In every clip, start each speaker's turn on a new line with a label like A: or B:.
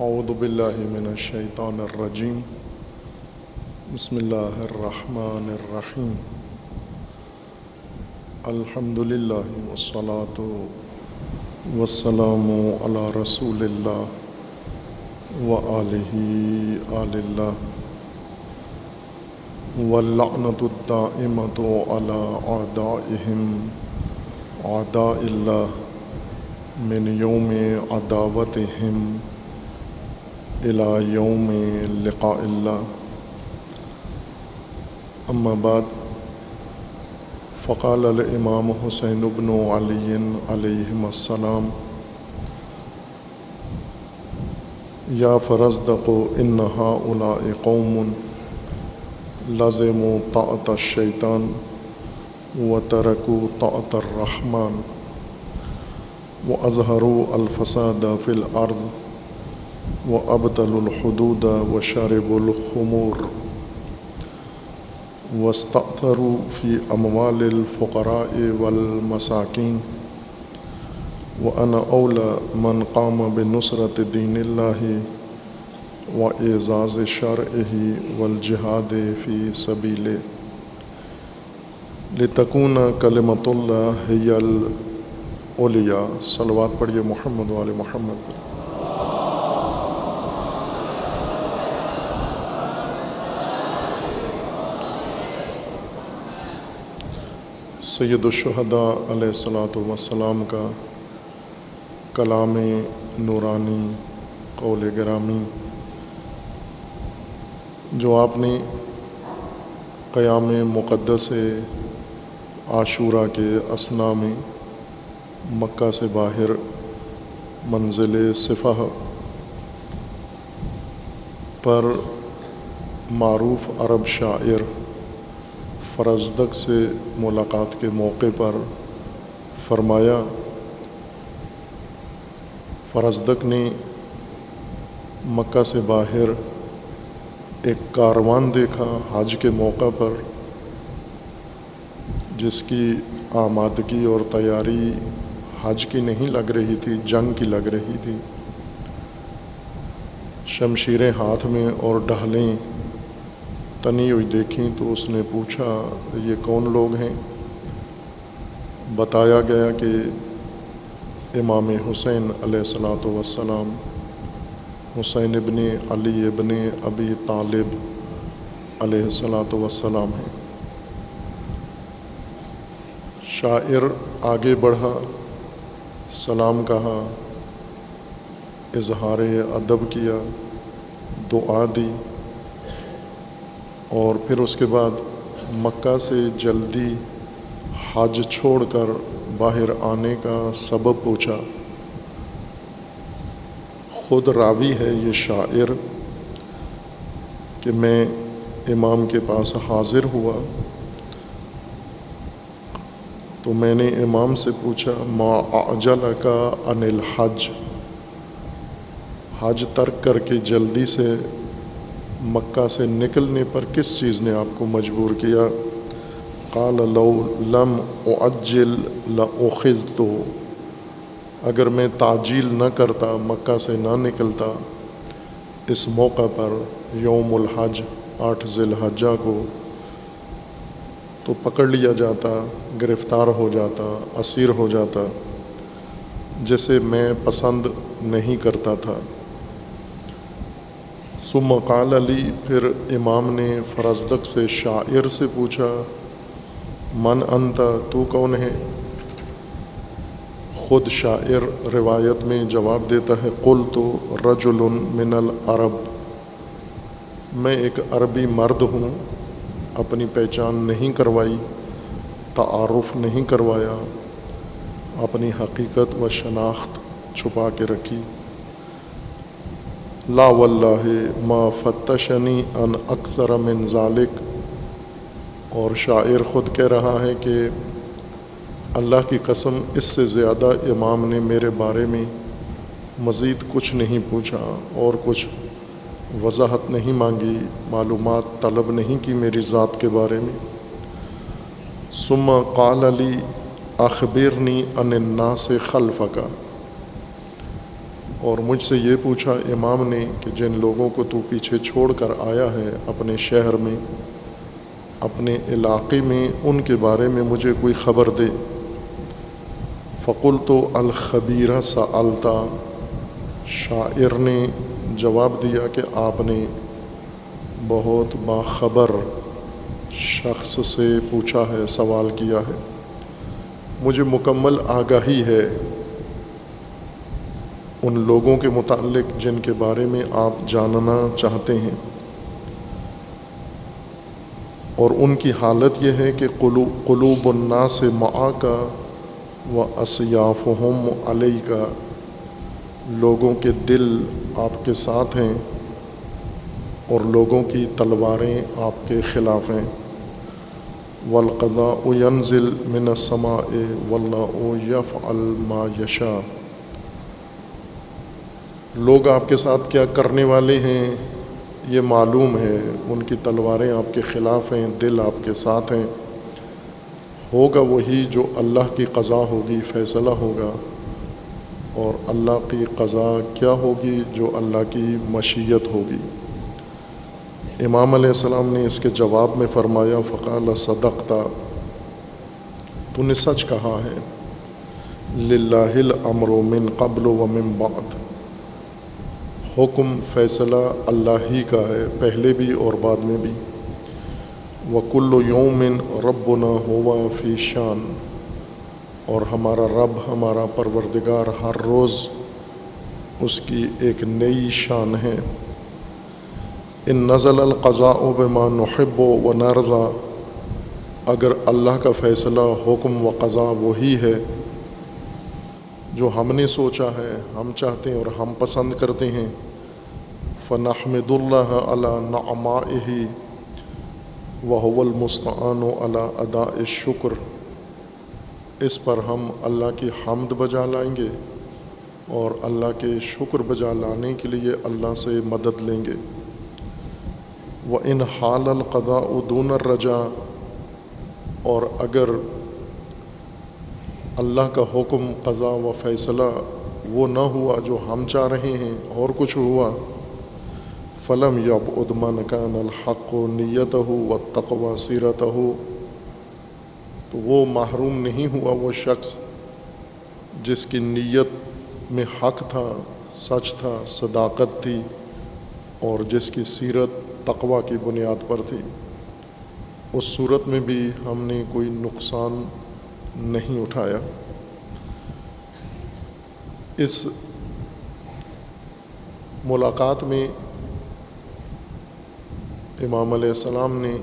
A: اعوذ باللہ من الشیطان الرجیم بسم اللہ الرحمن الرحیم الحمد للہ والصلاة والسلام علی رسول اللہ وآلہ آل اللہ واللعنۃ الدائمۃ علی اعدائہم اعداء اللہ من یوم عداوتہم الی یوم لقاء اللہ اما بعد فقال الامام حسین بن علی علیہم السلام یا فرزدق ان ہؤلاء قوم لزموا طاعة الشیطان وترکوا طاعة الرحمن واظہروا الفساد فی الارض وابطلوا الحدود وشربوا الخمور واستأثروا في أموال الفقراء والمساكين وأنا أولى من قام بنصرة دين الله وإعزاز شرعه والجهاد في سبيله لتكون كلمة الله هي العليا. صلوات پڑھیے محمد وآل محمد. سید الشہداء علیہ الصلاۃ والسلام کا کلام نورانی قول گرامی جو آپ نے قیام مقدس عاشورہ کے اثناء میں مکہ سے باہر منزل صفح پر معروف عرب شاعر فرزدق سے ملاقات کے موقع پر فرمایا. فرزدق نے مکہ سے باہر ایک کاروان دیکھا حج کے موقع پر جس کی آمادگی اور تیاری حج کی نہیں لگ رہی تھی، جنگ کی لگ رہی تھی. شمشیریں ہاتھ میں اور ڈھالیں تنی ہوئی دیکھیں تو اس نے پوچھا یہ کون لوگ ہیں؟ بتایا گیا کہ امام حسین علیہ الصلاۃ والسلام حسین ابن علی ابن ابی طالب علیہ الصلاۃ والسلام ہیں. شاعر آگے بڑھا، سلام کہا، اظہار ادب کیا، دعا دی اور پھر اس کے بعد مکہ سے جلدی حج چھوڑ کر باہر آنے کا سبب پوچھا. خود راوی ہے یہ شاعر کہ میں امام کے پاس حاضر ہوا تو میں نے امام سے پوچھا ما اعجلک عن الحج، حج ترک کر کے جلدی سے مکہ سے نکلنے پر کس چیز نے آپ کو مجبور کیا؟ قال لو لم اعجل لاخذت، اگر میں تعجیل نہ کرتا، مکہ سے نہ نکلتا اس موقع پر یوم الحج 8 ذی الحجہ کو، تو پکڑ لیا جاتا، گرفتار ہو جاتا، اسیر ہو جاتا، جسے میں پسند نہیں کرتا تھا. ثم قال علی، پھر امام نے فرزدق سے شاعر سے پوچھا من انت، تو کون ہے؟ خود شاعر روایت میں جواب دیتا ہے قلت رجل من العرب، میں ایک عربی مرد ہوں. اپنی پہچان نہیں کروائی، تعارف نہیں کروایا، اپنی حقیقت و شناخت چھپا کے رکھی. لا واللہ ما فتشنی ان اکثر من ذالک، اور شاعر خود کہہ رہا ہے کہ اللہ کی قسم اس سے زیادہ امام نے میرے بارے میں مزید کچھ نہیں پوچھا اور کچھ وضاحت نہیں مانگی، معلومات طلب نہیں کی میری ذات کے بارے میں. ثم قال علی اخبرنی عن الناس خلفک، اور مجھ سے یہ پوچھا امام نے کہ جن لوگوں کو تو پیچھے چھوڑ کر آیا ہے اپنے شہر میں، اپنے علاقے میں، ان کے بارے میں مجھے کوئی خبر دے۔ فقلت الخبیر سألتا، شاعر نے جواب دیا کہ آپ نے بہت باخبر شخص سے پوچھا ہے، سوال کیا ہے، مجھے مکمل آگاہی ہے ان لوگوں کے متعلق جن کے بارے میں آپ جاننا چاہتے ہیں، اور ان کی حالت یہ ہے کہ قلوب الناس معاک و اصیافہم علیک، لوگوں کے دل آپ کے ساتھ ہیں اور لوگوں کی تلواریں آپ کے خلاف ہیں۔ والقضاء ينزل من السماء واللہ یفعل ما یشاء، لوگ آپ کے ساتھ کیا کرنے والے ہیں یہ معلوم ہے، ان کی تلواریں آپ کے خلاف ہیں، دل آپ کے ساتھ ہیں، ہوگا وہی جو اللہ کی قضا ہوگی، فیصلہ ہوگا، اور اللہ کی قضا کیا ہوگی؟ جو اللہ کی مشیت ہوگی۔ امام علیہ السلام نے اس کے جواب میں فرمایا فقال صدقت، تو نے سچ کہا ہے، للہ الامر من قبل و من بعد، حکم فیصلہ اللہ ہی کا ہے، پہلے بھی اور بعد میں بھی۔ وَكُلُّ يَوْمٍ رَبُّنَا هُوَ فِي شَانٍ، اور ہمارا رب، ہمارا پروردگار ہر روز اس کی ایک نئی شان ہے۔ ان نزل القضاء بما نحب و نرضى، اگر اللہ کا فیصلہ، حکم و قضا وہی ہے جو ہم نے سوچا ہے، ہم چاہتے ہیں اور ہم پسند کرتے ہیں، فنحمد اللہ علی نعمائہ وہو المستعان علی اداء الشکر، اس پر ہم اللہ کی حمد بجا لائیں گے اور اللہ کے شکر بجا لانے کے لیے اللہ سے مدد لیں گے۔ وَإِنْ حَالَ الْقَضَاءُ دُونَ الرَّجَاءِ، اور اگر اللہ کا حکم، قضا و فیصلہ وہ نہ ہوا جو ہم چاہ رہے ہیں اور کچھ ہوا، فَلَمْ يَبْعُدْ مَنْ كَانَ الْحَقُّ نِيَّتَهُ وَالتَّقْوَى سِيرَتَهُ، تو وہ محروم نہیں ہوا وہ شخص جس کی نیت میں حق تھا، سچ تھا، صداقت تھی، اور جس کی سیرت تقوی کی بنیاد پر تھی۔ اس صورت میں بھی ہم نے کوئی نقصان نہیں اٹھایا۔ اس ملاقات میں امام علیہ السلام نے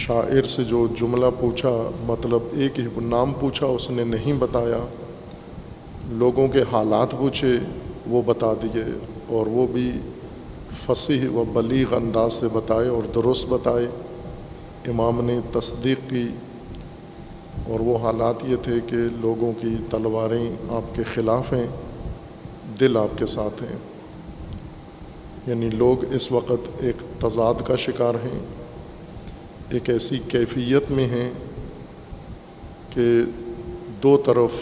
A: شاعر سے جو جملہ پوچھا، مطلب ایک ہی نام پوچھا، اس نے نہیں بتایا، لوگوں کے حالات پوچھے، وہ بتا دیے، اور وہ بھی فصیح و بلیغ انداز سے بتائے اور درست بتائے۔ امام نے تصدیق کی، اور وہ حالات یہ تھے کہ لوگوں کی تلواریں آپ کے خلاف ہیں، دل آپ کے ساتھ ہیں، یعنی لوگ اس وقت ایک تضاد کا شکار ہیں، ایک ایسی کیفیت میں ہیں کہ دو طرف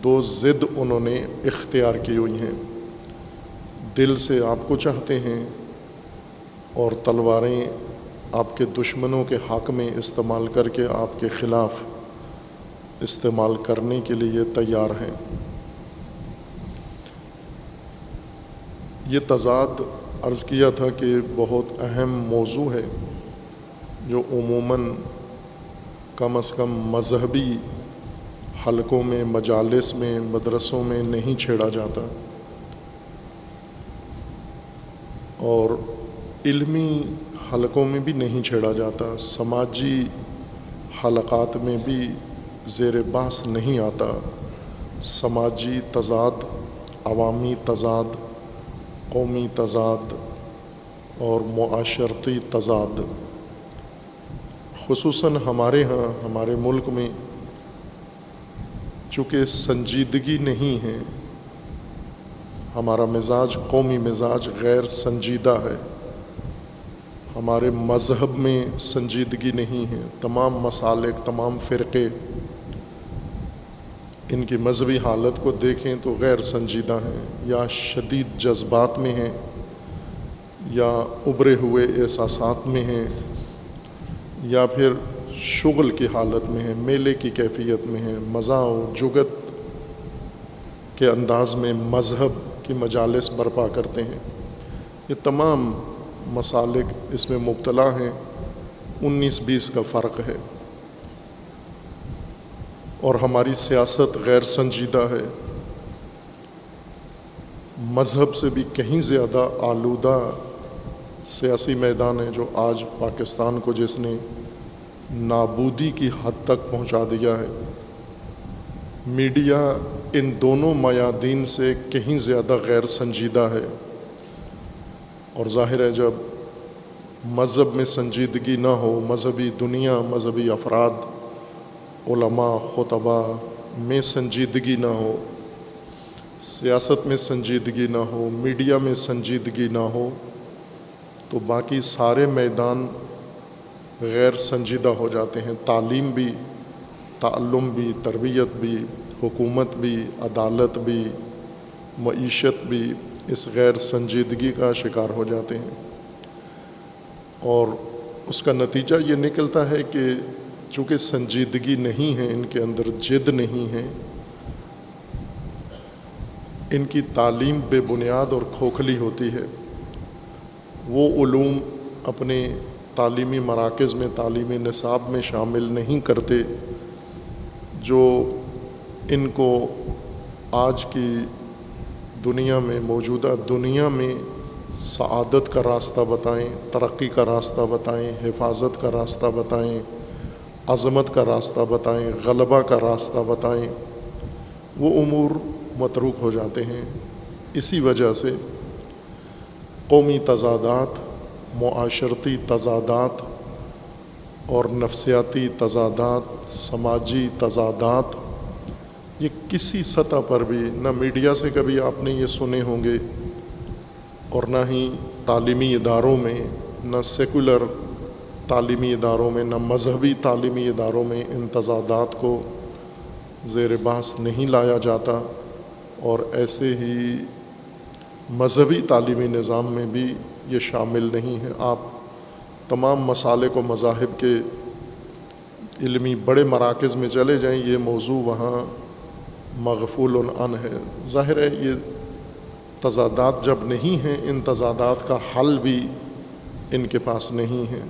A: دو ضد انہوں نے اختیار کی ہوئی ہیں، دل سے آپ کو چاہتے ہیں اور تلواریں آپ کے دشمنوں کے حق میں استعمال کر کے آپ کے خلاف استعمال کرنے کے لیے تیار ہیں۔ یہ تضاد عرض کیا تھا کہ بہت اہم موضوع ہے جو عموماً کم از کم مذہبی حلقوں میں، مجالس میں، مدرسوں میں نہیں چھیڑا جاتا، اور علمی حلقوں میں بھی نہیں چھیڑا جاتا، سماجی حلقات میں بھی زیر بحث نہیں آتا۔ سماجی تضاد، عوامی تضاد، قومی تضاد اور معاشرتی تضاد، خصوصاً ہمارے ہاں، ہمارے ملک میں چونکہ سنجیدگی نہیں ہے، ہمارا مزاج، قومی مزاج غیر سنجیدہ ہے، ہمارے مذہب میں سنجیدگی نہیں ہے، تمام مسالک، تمام فرقے ان کی مذہبی حالت کو دیکھیں تو غیر سنجیدہ ہیں، یا شدید جذبات میں ہیں، یا ابھرے ہوئے احساسات میں ہیں، یا پھر شغل کی حالت میں ہیں، میلے کی کیفیت میں ہیں، مزاح و جگت کے انداز میں مذہب کی مجالس برپا کرتے ہیں۔ یہ تمام مسالک اس میں مبتلا ہیں۔ 19-20 کا فرق ہے، اور ہماری سیاست غیر سنجیدہ ہے، مذہب سے بھی کہیں زیادہ آلودہ سیاسی میدان ہے جو آج پاکستان کو جس نے نابودی کی حد تک پہنچا دیا ہے۔ میڈیا ان دونوں میادین سے کہیں زیادہ غیر سنجیدہ ہے، اور ظاہر ہے جب مذہب میں سنجیدگی نہ ہو، مذہبی دنیا، مذہبی افراد، علماء، خطباء میں سنجیدگی نہ ہو، سیاست میں سنجیدگی نہ ہو، میڈیا میں سنجیدگی نہ ہو، تو باقی سارے میدان غیر سنجیدہ ہو جاتے ہیں۔ تعلیم بھی، تعلم بھی، تربیت بھی، حکومت بھی، عدالت بھی، معیشت بھی اس غیر سنجیدگی کا شکار ہو جاتے ہیں، اور اس کا نتیجہ یہ نکلتا ہے کہ چونکہ سنجیدگی نہیں ہے، ان کے اندر جد نہیں ہے، ان کی تعلیم بے بنیاد اور کھوکھلی ہوتی ہے۔ وہ علوم اپنے تعلیمی مراکز میں، تعلیمی نصاب میں شامل نہیں کرتے جو ان کو آج کی دنیا میں، موجودہ دنیا میں سعادت کا راستہ بتائیں، ترقی کا راستہ بتائیں، حفاظت کا راستہ بتائیں، عظمت کا راستہ بتائیں، غلبہ کا راستہ بتائیں۔ وہ امور متروک ہو جاتے ہیں۔ اسی وجہ سے قومی تضادات، معاشرتی تضادات اور نفسیاتی تضادات، سماجی تضادات، یہ کسی سطح پر بھی نہ میڈیا سے کبھی آپ نے یہ سنے ہوں گے، اور نہ ہی تعلیمی اداروں میں، نہ سیکولر تعلیمی اداروں میں، نہ مذہبی تعلیمی اداروں میں ان تضادات کو زیر بحث نہیں لایا جاتا، اور ایسے ہی مذہبی تعلیمی نظام میں بھی یہ شامل نہیں ہے۔ آپ تمام مسالک و مذاہب کے علمی بڑے مراکز میں چلے جائیں، یہ موضوع وہاں مغفول عن ہے۔ ظاہر ہے یہ تضادات جب نہیں ہیں، ان تضادات کا حل بھی ان کے پاس نہیں ہے۔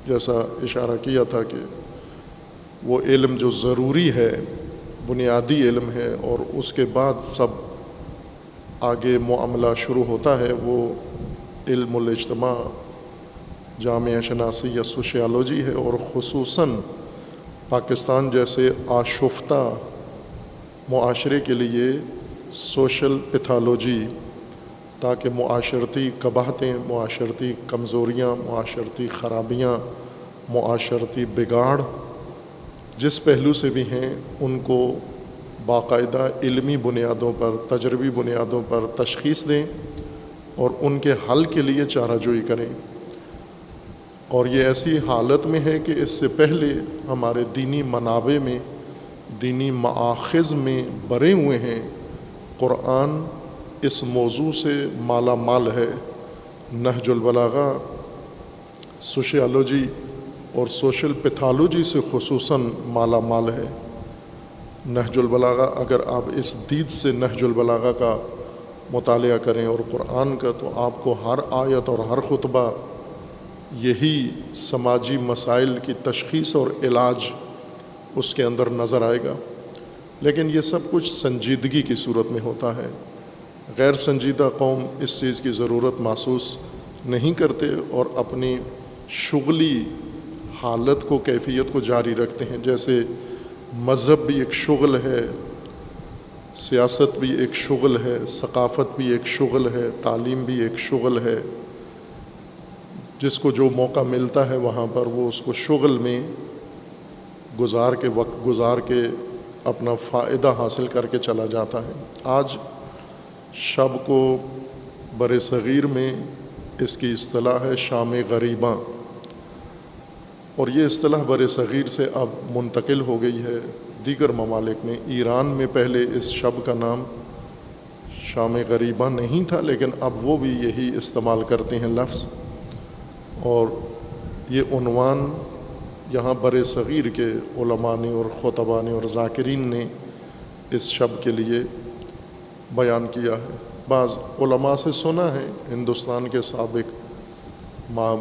A: جیسا اشارہ کیا تھا کہ وہ علم جو ضروری ہے، بنیادی علم ہے، اور اس کے بعد سب آگے معاملہ شروع ہوتا ہے، وہ علم الاجتماع، جامعہ شناسی یا سوشیالوجی ہے، اور خصوصاً پاکستان جیسے آشفتہ معاشرے کے لیے سوشل پیتھالوجی، تاکہ معاشرتی قباحتیں، معاشرتی کمزوریاں، معاشرتی خرابیاں، معاشرتی بگاڑ جس پہلو سے بھی ہیں، ان کو باقاعدہ علمی بنیادوں پر، تجربی بنیادوں پر تشخیص دیں اور ان کے حل کے لیے چارہ جوئی کریں۔ اور یہ ایسی حالت میں ہے کہ اس سے پہلے ہمارے دینی منابع میں، دینی مآخذ میں بھرے ہوئے ہیں۔ قرآن اس موضوع سے مالا مال ہے۔ نہج البلاغہ سوشیالوجی اور سوشل پیتھالوجی سے خصوصاً مالا مال ہے۔ نہج البلاغہ، اگر آپ اس دید سے نہج البلاغہ کا مطالعہ کریں اور قرآن کا، تو آپ کو ہر آیت اور ہر خطبہ یہی سماجی مسائل کی تشخیص اور علاج اس کے اندر نظر آئے گا۔ لیکن یہ سب کچھ سنجیدگی کی صورت میں ہوتا ہے۔ غیر سنجیدہ قوم اس چیز کی ضرورت محسوس نہیں کرتے اور اپنی شغلی حالت کو، کیفیت کو جاری رکھتے ہیں۔ جیسے مذہب بھی ایک شغل ہے، سیاست بھی ایک شغل ہے، ثقافت بھی ایک شغل ہے، تعلیم بھی ایک شغل ہے۔ جس کو جو موقع ملتا ہے وہاں پر وہ اس کو شغل میں وقت گزار کے اپنا فائدہ حاصل کر کے چلا جاتا ہے۔ آج شب کو بر صغیر میں اس کی اصطلاح ہے شام غریباں، اور یہ اصطلاح بر صغیر سے اب منتقل ہو گئی ہے دیگر ممالک میں، ایران میں پہلے اس شب کا نام شام غریبہ نہیں تھا، لیکن اب وہ بھی یہی استعمال کرتے ہیں لفظ، اور یہ عنوان یہاں بر صغیر کے علماء نے اور خطباء نے اور ذاکرین نے اس شب کے لیے بیان کیا ہے۔ بعض علماء سے سنا ہے، ہندوستان کے سابق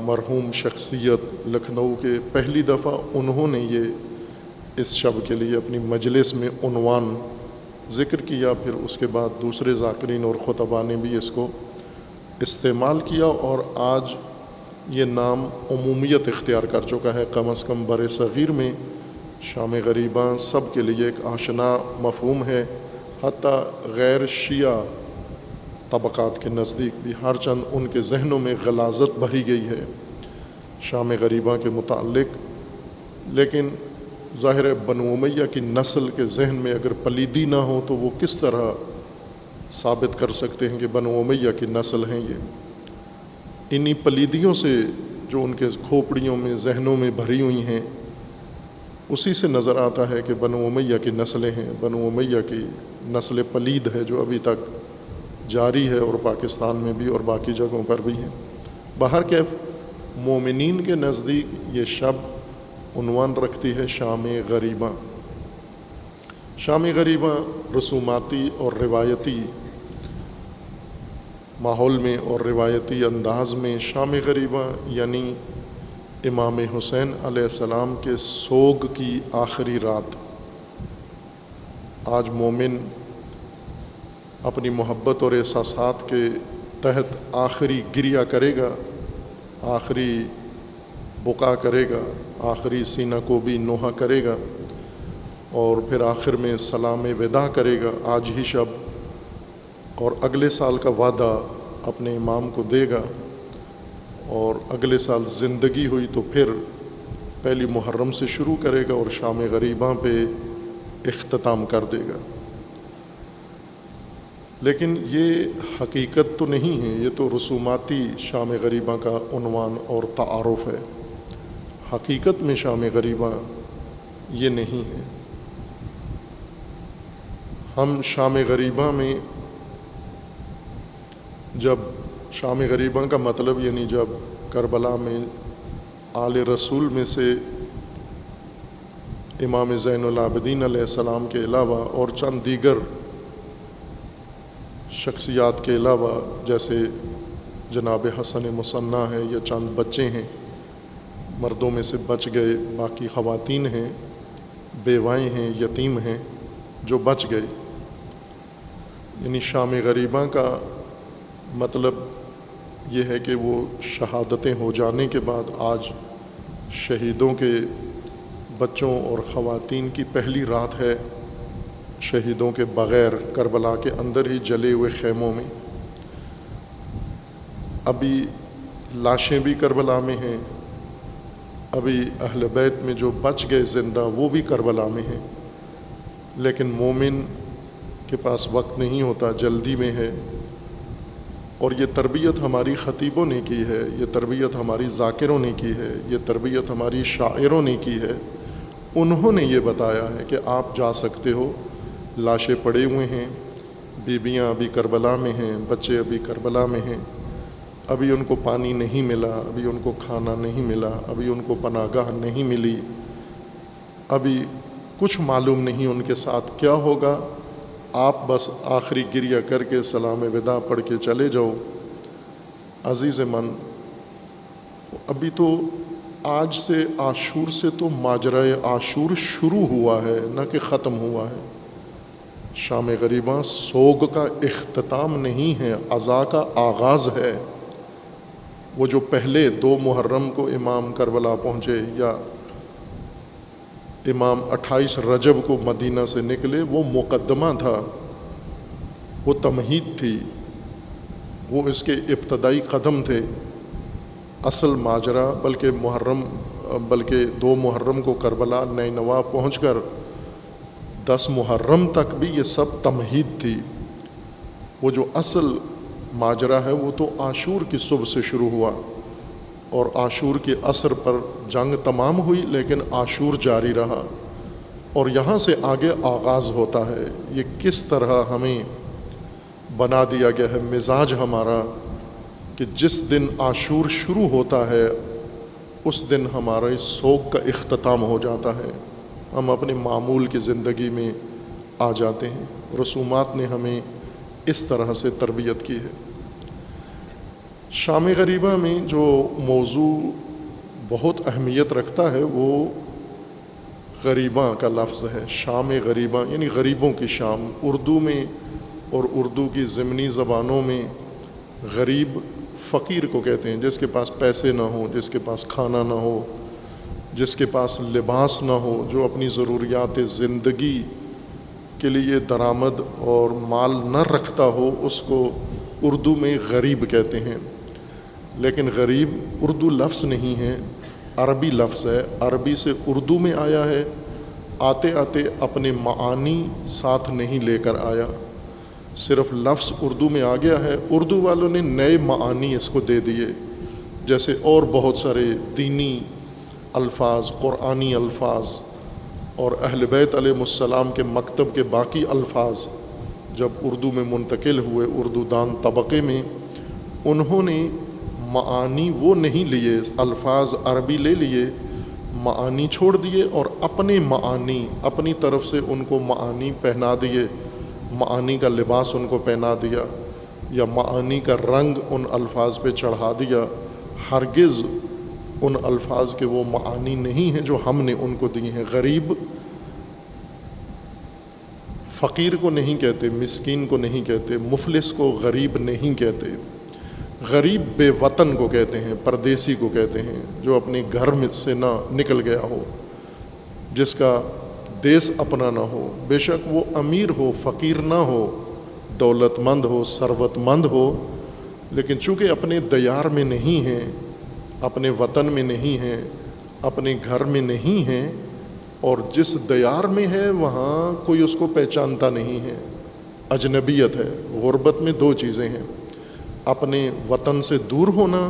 A: مرحوم شخصیت لکھنؤ کے پہلی دفعہ انہوں نے یہ اس شب کے لیے اپنی مجلس میں عنوان ذکر کیا، پھر اس کے بعد دوسرے ذاکرین اور خطباء نے بھی اس کو استعمال کیا، اور آج یہ نام عمومیت اختیار کر چکا ہے۔ کم از کم بر صغیر میں شام غریبہ سب کے لیے ایک آشنا مفہوم ہے، حتیٰ غیر شیعہ طبقات کے نزدیک بھی ہر چند ان کے ذہنوں میں غلاظت بھری گئی ہے شام غریبہ کے متعلق۔ لیکن ظاہر ہے بنو امیہ کی نسل کے ذہن میں اگر پلیدی نہ ہو تو وہ کس طرح ثابت کر سکتے ہیں کہ بنو امیہ کی نسل ہیں یہ؟ انہی پلیدیوں سے جو ان کے کھوپڑیوں میں ذہنوں میں بھری ہوئی ہیں، اسی سے نظر آتا ہے کہ بنو امیہ کی نسلیں ہیں، بنو امیہ کی نسل پلید ہے جو ابھی تک جاری ہے، اور پاکستان میں بھی اور باقی جگہوں پر بھی ہیں۔ بہرکیف مومنین کے نزدیک یہ شب عنوان رکھتی ہے شام غریبہ۔ شام غریبہ رسوماتی اور روایتی ماحول میں اور روایتی انداز میں شام غریبہ یعنی امام حسین علیہ السلام کے سوگ کی آخری رات۔ آج مومن اپنی محبت اور احساسات کے تحت آخری گریہ کرے گا، آخری بقا کرے گا، آخری سینہ کو بھی نوحہ کرے گا، اور پھر آخر میں سلام وداع کرے گا آج ہی شب، اور اگلے سال کا وعدہ اپنے امام کو دے گا، اور اگلے سال زندگی ہوئی تو پھر پہلی محرم سے شروع کرے گا اور شام غریبہ پہ اختتام کر دے گا۔ لیکن یہ حقیقت تو نہیں ہے، یہ تو رسوماتی شام غریبہ کا عنوان اور تعارف ہے۔ حقیقت میں شام غریبہ یہ نہیں ہے۔ ہم شام غریبہ میں جب شام غریبہ کا مطلب یعنی جب کربلا میں آل رسول میں سے امام زین العابدین علیہ السلام کے علاوہ اور چند دیگر شخصیات کے علاوہ جیسے جناب حسن مصنع ہے یا چند بچے ہیں، مردوں میں سے بچ گئے، باقی خواتین ہیں، بیوائیں ہیں، یتیم ہیں جو بچ گئے، یعنی شام غریبہ کا مطلب یہ ہے کہ وہ شہادتیں ہو جانے کے بعد آج شہیدوں کے بچوں اور خواتین کی پہلی رات ہے، شہیدوں کے بغیر کربلا کے اندر ہی جلے ہوئے خیموں میں۔ ابھی لاشیں بھی کربلا میں ہیں، ابھی اہل بیت میں جو بچ گئے زندہ وہ بھی کربلا میں ہیں، لیکن مومن کے پاس وقت نہیں ہوتا، جلدی میں ہے۔ اور یہ تربیت ہماری خطیبوں نے کی ہے، یہ تربیت ہماری ذاکروں نے کی ہے، یہ تربیت ہماری شاعروں نے کی ہے۔ انہوں نے یہ بتایا ہے کہ آپ جا سکتے ہو، لاشیں پڑے ہوئے ہیں، بیویاں ابھی کربلا میں ہیں، بچے ابھی کربلا میں ہیں، ابھی ان کو پانی نہیں ملا، ابھی ان کو کھانا نہیں ملا، ابھی ان کو پناہ گاہ نہیں ملی، ابھی کچھ معلوم نہیں ان کے ساتھ کیا ہوگا۔ آپ بس آخری گریہ کر کے سلام وداع پڑھ کے چلے جاؤ۔ عزیز من، ابھی تو آج سے عاشور سے تو ماجرائے عاشور شروع ہوا ہے، نہ کہ ختم ہوا ہے۔ شام غریبہ سوگ کا اختتام نہیں ہے، عزا کا آغاز ہے۔ وہ جو پہلے 2 محرم کو امام کربلا پہنچے یا امام 28 رجب کو مدینہ سے نکلے، وہ مقدمہ تھا، وہ تمہید تھی، وہ اس کے ابتدائی قدم تھے۔ اصل ماجرا بلکہ 2 محرم کو کربلا نینوا پہنچ کر 10 محرم تک بھی یہ سب تمہید تھی۔ وہ جو اصل ماجرا ہے وہ تو عاشور کی صبح سے شروع ہوا، اور عاشور کے عصر پر جنگ تمام ہوئی، لیکن عاشور جاری رہا۔ اور یہاں سے آگے آغاز ہوتا ہے. یہ کس طرح ہمیں بنا دیا گیا ہے مزاج ہمارا کہ جس دن عاشور شروع ہوتا ہے اس دن ہمارا اس سوگ کا اختتام ہو جاتا ہے. ہم اپنے معمول کی زندگی میں آ جاتے ہیں. رسومات نے ہمیں اس طرح سے تربیت کی ہے. شام غریبہ میں جو موضوع بہت اہمیت رکھتا ہے وہ غریباں کا لفظ ہے. شام غریباں یعنی غریبوں کی شام. اردو میں اور اردو کی ضمنی زبانوں میں غریب فقیر کو کہتے ہیں، جس کے پاس پیسے نہ ہوں، جس کے پاس کھانا نہ ہو، جس کے پاس لباس نہ ہو، جو اپنی ضروریات زندگی کے لیے درآمد اور مال نہ رکھتا ہو، اس کو اردو میں غریب کہتے ہیں. لیکن غریب اردو لفظ نہیں ہے، عربی لفظ ہے. عربی سے اردو میں آیا ہے. آتے آتے اپنے معانی ساتھ نہیں لے کر آیا، صرف لفظ اردو میں آ گیا ہے. اردو والوں نے نئے معانی اس کو دے دیے، جیسے اور بہت سارے دینی الفاظ، قرآنی الفاظ اور اہل بیت علیہ السلام کے مکتب کے باقی الفاظ جب اردو میں منتقل ہوئے اردو دان طبقے میں، انہوں نے معانی وہ نہیں لیے، الفاظ عربی لے لیے، معانی چھوڑ دیے اور اپنے معانی اپنی طرف سے ان کو معانی پہنا دیے. معانی کا لباس ان کو پہنا دیا یا معانی کا رنگ ان الفاظ پہ چڑھا دیا. ہرگز ان الفاظ کے وہ معانی نہیں ہیں جو ہم نے ان کو دیے ہیں. غریب فقیر کو نہیں کہتے، مسکین کو نہیں کہتے، مفلس کو غریب نہیں کہتے. غریب بے وطن کو کہتے ہیں، پردیسی کو کہتے ہیں، جو اپنے گھر میں سے نہ نکل گیا ہو، جس کا دیس اپنا نہ ہو. بے شک وہ امیر ہو، فقیر نہ ہو، دولت مند ہو، ثروت مند ہو، لیکن چونکہ اپنے دیار میں نہیں ہیں، اپنے وطن میں نہیں ہیں، اپنے گھر میں نہیں ہیں، اور جس دیار میں ہے وہاں کوئی اس کو پہچانتا نہیں ہے. اجنبیت ہے. غربت میں دو چیزیں ہیں، اپنے وطن سے دور ہونا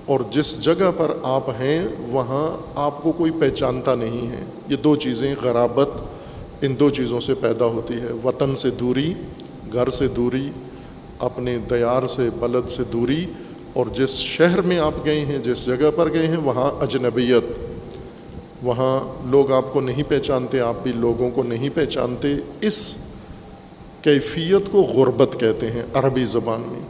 A: اور جس جگہ پر آپ ہیں وہاں آپ کو کوئی پہچانتا نہیں ہے. یہ دو چیزیں، غرابت ان دو چیزوں سے پیدا ہوتی ہے. وطن سے دوری، گھر سے دوری، اپنے دیار سے، بلد سے دوری، اور جس شہر میں آپ گئے ہیں، جس جگہ پر گئے ہیں وہاں اجنبیت. وہاں لوگ آپ کو نہیں پہچانتے، آپ بھی لوگوں کو نہیں پہچانتے. اس کیفیت کو غربت کہتے ہیں عربی زبان میں.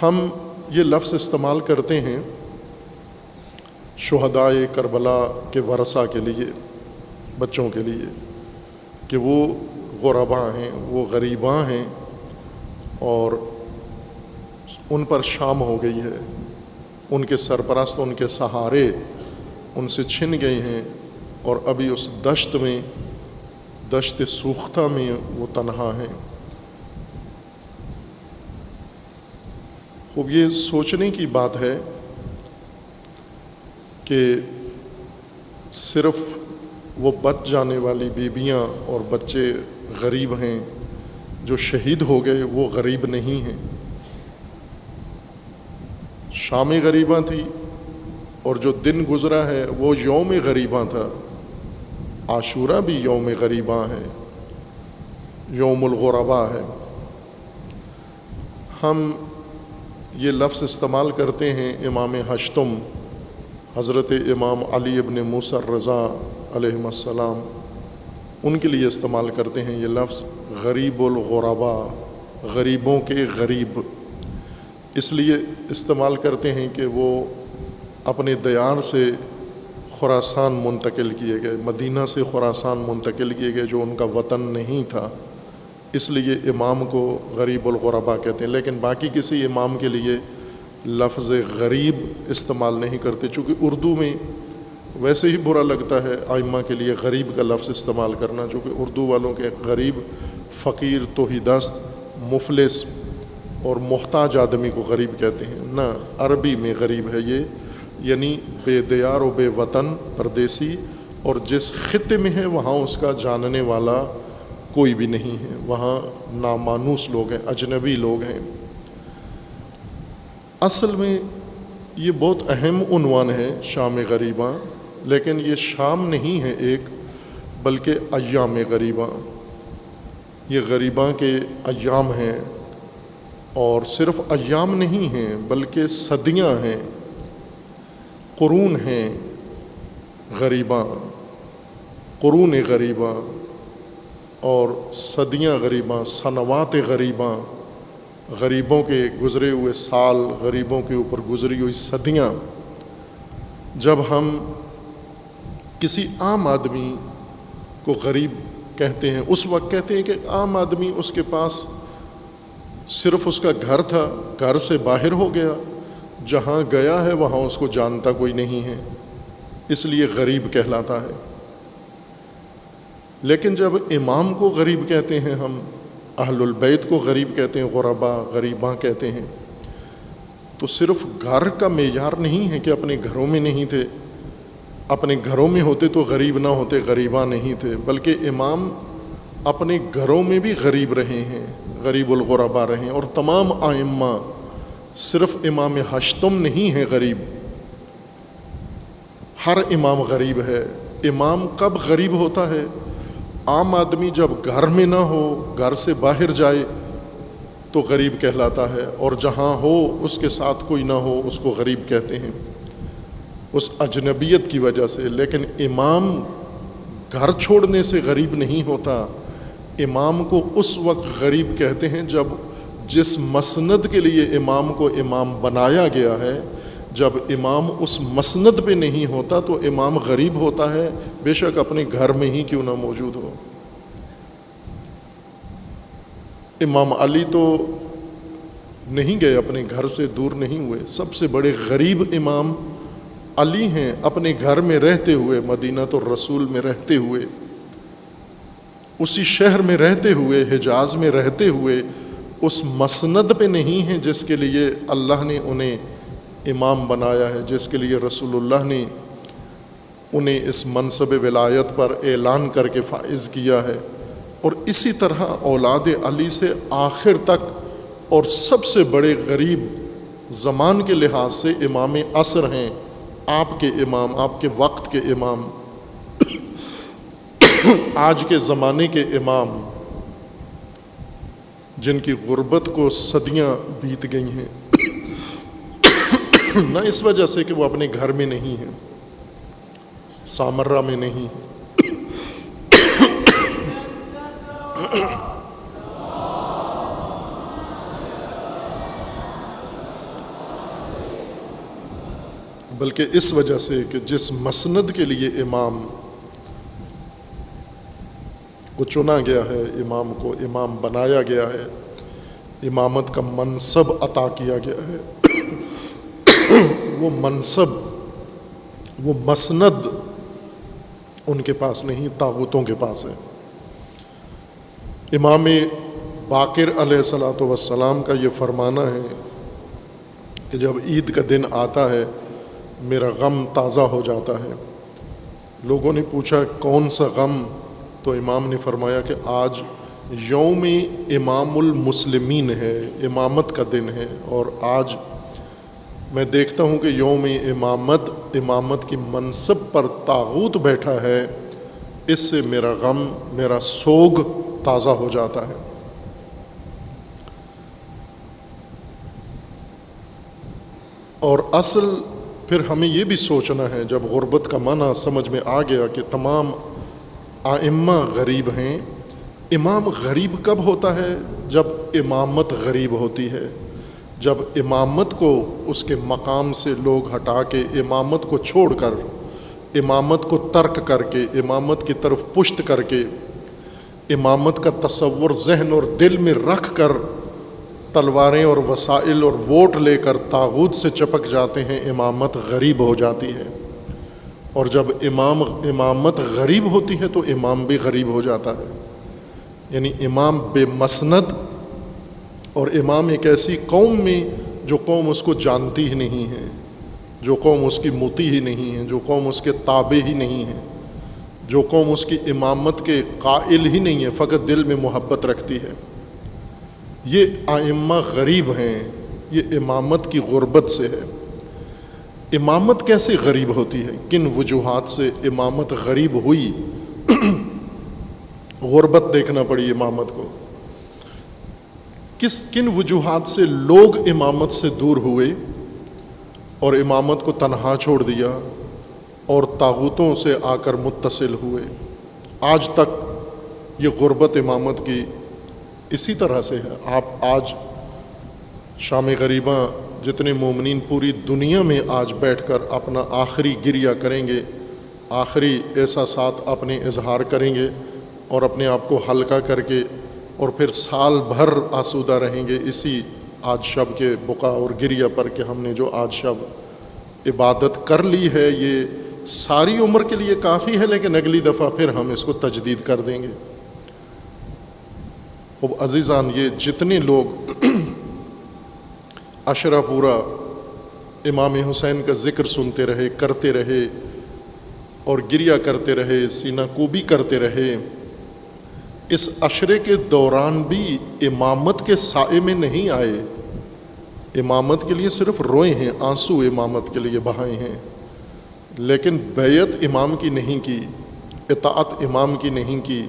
A: ہم یہ لفظ استعمال کرتے ہیں شہدائے کربلا کے ورثہ کے لیے، بچوں کے لیے، کہ وہ غرباء ہیں، وہ غریباں ہیں اور ان پر شام ہو گئی ہے. ان کے سرپرست، ان کے سہارے ان سے چھن گئے ہیں اور ابھی اس دشت میں، دشت سوختہ میں وہ تنہا ہیں. خوب یہ سوچنے کی بات ہے کہ صرف وہ بچ جانے والی بیویاں اور بچے غریب ہیں، جو شہید ہو گئے وہ غریب نہیں ہیں. شام غریباں تھی اور جو دن گزرا ہے وہ یوم غریباں تھا. عاشورہ بھی یوم غریباں ہے، یوم الغرباء ہے. ہم یہ لفظ استعمال کرتے ہیں امام ہشتم حضرت امام علی ابن موسیٰ الرضا علیہ السلام، ان کے لیے استعمال کرتے ہیں یہ لفظ غریب الغرباء، غریبوں کے غریب. اس لیے استعمال کرتے ہیں کہ وہ اپنے دیار سے خراسان منتقل کیے گئے، مدینہ سے خراسان منتقل کیے گئے، جو ان کا وطن نہیں تھا. اس لیے امام کو غریب الغرباء کہتے ہیں. لیکن باقی کسی امام کے لیے لفظ غریب استعمال نہیں کرتے، چونکہ اردو میں ویسے ہی برا لگتا ہے ائمہ کے لیے غریب کا لفظ استعمال کرنا، چونکہ اردو والوں کے غریب فقیر، توحیدست، مفلس اور محتاج آدمی کو غریب کہتے ہیں. نہ، عربی میں غریب ہے یہ، یعنی بے دیار و بے وطن، پردیسی، اور جس خطے میں ہے وہاں اس کا جاننے والا کوئی بھی نہیں ہے، وہاں نامانوس لوگ ہیں، اجنبی لوگ ہیں. اصل میں یہ بہت اہم عنوان ہے شام غریباں، لیکن یہ شام نہیں ہے ایک، بلکہ ایام غریباں، یہ غریباں کے ایام ہیں، اور صرف ایام نہیں ہیں بلکہ صدیاں ہیں، قرون ہیں غریباں، قرون غریباں اور صدیاں غریباں، سنوات غریباں، غریبوں کے گزرے ہوئے سال، غریبوں کے اوپر گزری ہوئی صدیاں۔ جب ہم کسی عام آدمی کو غریب کہتے ہیں، اس وقت کہتے ہیں کہ عام آدمی، اس کے پاس صرف اس کا گھر تھا، گھر سے باہر ہو گیا، جہاں گیا ہے وہاں اس کو جانتا کوئی نہیں ہے، اس لیے غریب کہلاتا ہے۔ لیکن جب امام کو غریب کہتے ہیں، ہم اہل البیت کو غریب کہتے ہیں، غربا، غریباں کہتے ہیں، تو صرف گھر کا معیار نہیں ہے کہ اپنے گھروں میں نہیں تھے، اپنے گھروں میں ہوتے تو غریب نہ ہوتے، غریباں نہیں تھے، بلکہ امام اپنے گھروں میں بھی غریب رہے ہیں، غریب الغربا رہے ہیں۔ اور تمام ائمہ، صرف امام ہشتم نہیں ہے غریب، ہر امام غریب ہے۔ امام کب غریب ہوتا ہے؟ عام آدمی جب گھر میں نہ ہو، گھر سے باہر جائے تو غریب کہلاتا ہے، اور جہاں ہو اس کے ساتھ کوئی نہ ہو اس کو غریب کہتے ہیں، اس اجنبیت کی وجہ سے۔ لیکن امام گھر چھوڑنے سے غریب نہیں ہوتا، امام کو اس وقت غریب کہتے ہیں جب جس مسند کے لیے امام کو امام بنایا گیا ہے، جب امام اس مسند پہ نہیں ہوتا تو امام غریب ہوتا ہے، بے شک اپنے گھر میں ہی کیوں نہ موجود ہو۔ امام علی تو نہیں گئے، اپنے گھر سے دور نہیں ہوئے، سب سے بڑے غریب امام علی ہیں، اپنے گھر میں رہتے ہوئے، مدینہ الرسول میں رہتے ہوئے، اسی شہر میں رہتے ہوئے، حجاز میں رہتے ہوئے، اس مسند پہ نہیں ہیں جس کے لیے اللہ نے انہیں امام بنایا ہے، جس کے لیے رسول اللہ نے انہیں اس منصب ولایت پر اعلان کر کے فائز کیا ہے۔ اور اسی طرح اولاد علی سے آخر تک اور سب سے بڑے غریب زمان کے لحاظ سے امام عصر ہیں، آپ کے امام، آپ کے وقت کے امام، آج کے زمانے کے امام، جن کی غربت کو صدیاں بیت گئی ہیں، نہ اس وجہ سے کہ وہ اپنے گھر میں نہیں ہیں، سامرہ میں نہیں ہیں، بلکہ اس وجہ سے کہ جس مسند کے لیے امام کو چنا گیا ہے، امام کو امام بنایا گیا ہے، امامت کا منصب عطا کیا گیا ہے، وہ منصب، وہ مسند ان کے پاس نہیں، طاغوتوں کے پاس ہے۔ امام باقر علیہ الصلوۃ والسلام کا یہ فرمانا ہے کہ جب عید کا دن آتا ہے میرا غم تازہ ہو جاتا ہے۔ لوگوں نے پوچھا کون سا غم؟ تو امام نے فرمایا کہ آج یوم امام المسلمین ہے، امامت کا دن ہے، اور آج میں دیکھتا ہوں کہ یوم امامت کی منصب پر طاغوت بیٹھا ہے، اس سے میرا غم، میرا سوگ تازہ ہو جاتا ہے۔ اور اصل پھر ہمیں یہ بھی سوچنا ہے، جب غربت کا معنی سمجھ میں آ گیا کہ تمام ائمہ غریب ہیں، امام غریب کب ہوتا ہے؟ جب امامت غریب ہوتی ہے، جب امامت کو اس کے مقام سے لوگ ہٹا کے، امامت کو چھوڑ کر، امامت کو ترک کر کے، امامت کی طرف پشت کر کے، امامت کا تصور ذہن اور دل میں رکھ کر تلواریں اور وسائل اور ووٹ لے کر طاغوت سے چپک جاتے ہیں، امامت غریب ہو جاتی ہے۔ اور جب امامت غریب ہوتی ہے تو امام بھی غریب ہو جاتا ہے، یعنی امام بے مسند، اور امام ایک ایسی قوم میں جو قوم اس کو جانتی ہی نہیں ہے، جو قوم اس کی مطیع ہی نہیں ہے، جو قوم اس کے تابع ہی نہیں ہے، جو قوم اس کی امامت کے قائل ہی نہیں ہے، فقط دل میں محبت رکھتی ہے۔ یہ ائمہ غریب ہیں، یہ امامت کی غربت سے ہے۔ امامت کیسے غریب ہوتی ہے؟ کن وجوہات سے امامت غریب ہوئی؟ غربت دیکھنا پڑی امامت کو. کن وجوہات سے لوگ امامت سے دور ہوئے اور امامت کو تنہا چھوڑ دیا اور طاغوتوں سے آ کر متصل ہوئے. آج تک یہ غربت امامت کی اسی طرح سے ہے. آپ آج شام غریباں جتنے مومنین پوری دنیا میں آج بیٹھ کر اپنا آخری گریہ کریں گے، آخری احساسات اپنے اظہار کریں گے اور اپنے آپ کو ہلکا کر کے اور پھر سال بھر آسودہ رہیں گے اسی آج شب کے بقا اور گریہ پر کہ ہم نے جو آج شب عبادت کر لی ہے یہ ساری عمر کے لیے کافی ہے، لیکن اگلی دفعہ پھر ہم اس کو تجدید کر دیں گے. خوب عزیزان، یہ جتنے لوگ عشرہ پورا امام حسین کا ذکر سنتے رہے، کرتے رہے اور گریہ کرتے رہے، سینہ کوبی کرتے رہے، اس عشرے کے دوران بھی امامت کے سائے میں نہیں آئے. امامت کے لیے صرف روئے ہیں، آنسو امامت کے لیے بہائے ہیں، لیکن بیعت امام کی نہیں کی، اطاعت امام کی نہیں کی.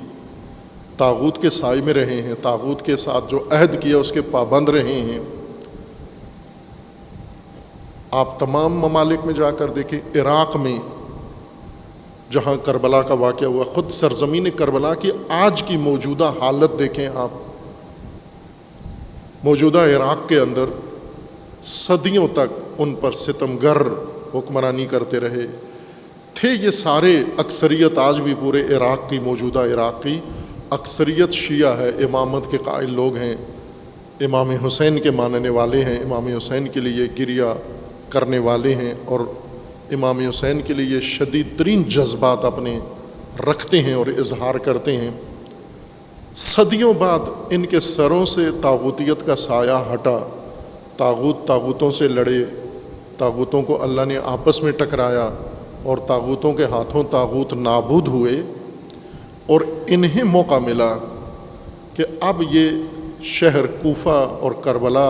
A: طاغوت کے سائے میں رہے ہیں، طاغوت کے ساتھ جو عہد کیا اس کے پابند رہے ہیں. آپ تمام ممالک میں جا کر دیکھیں، عراق میں جہاں کربلا کا واقعہ ہوا، خود سرزمین کربلا کی آج کی موجودہ حالت دیکھیں آپ. موجودہ عراق کے اندر صدیوں تک ان پر ستمگر حکمرانی کرتے رہے تھے. یہ سارے اکثریت آج بھی پورے عراق کی، موجودہ عراق کی اکثریت شیعہ ہے، امامت کے قائل لوگ ہیں، امام حسین کے ماننے والے ہیں، امام حسین کے لیے گریہ کرنے والے ہیں اور امام حسین کے لیے شدید ترین جذبات اپنے رکھتے ہیں اور اظہار کرتے ہیں. صدیوں بعد ان کے سروں سے طاغوتیت کا سایہ ہٹا، طاغوتوں سے لڑے، طاغوتوں کو اللہ نے آپس میں ٹکرایا اور طاغوتوں کے ہاتھوں طاغوت نابود ہوئے. اور انہیں موقع ملا کہ اب یہ شہر کوفہ اور کربلا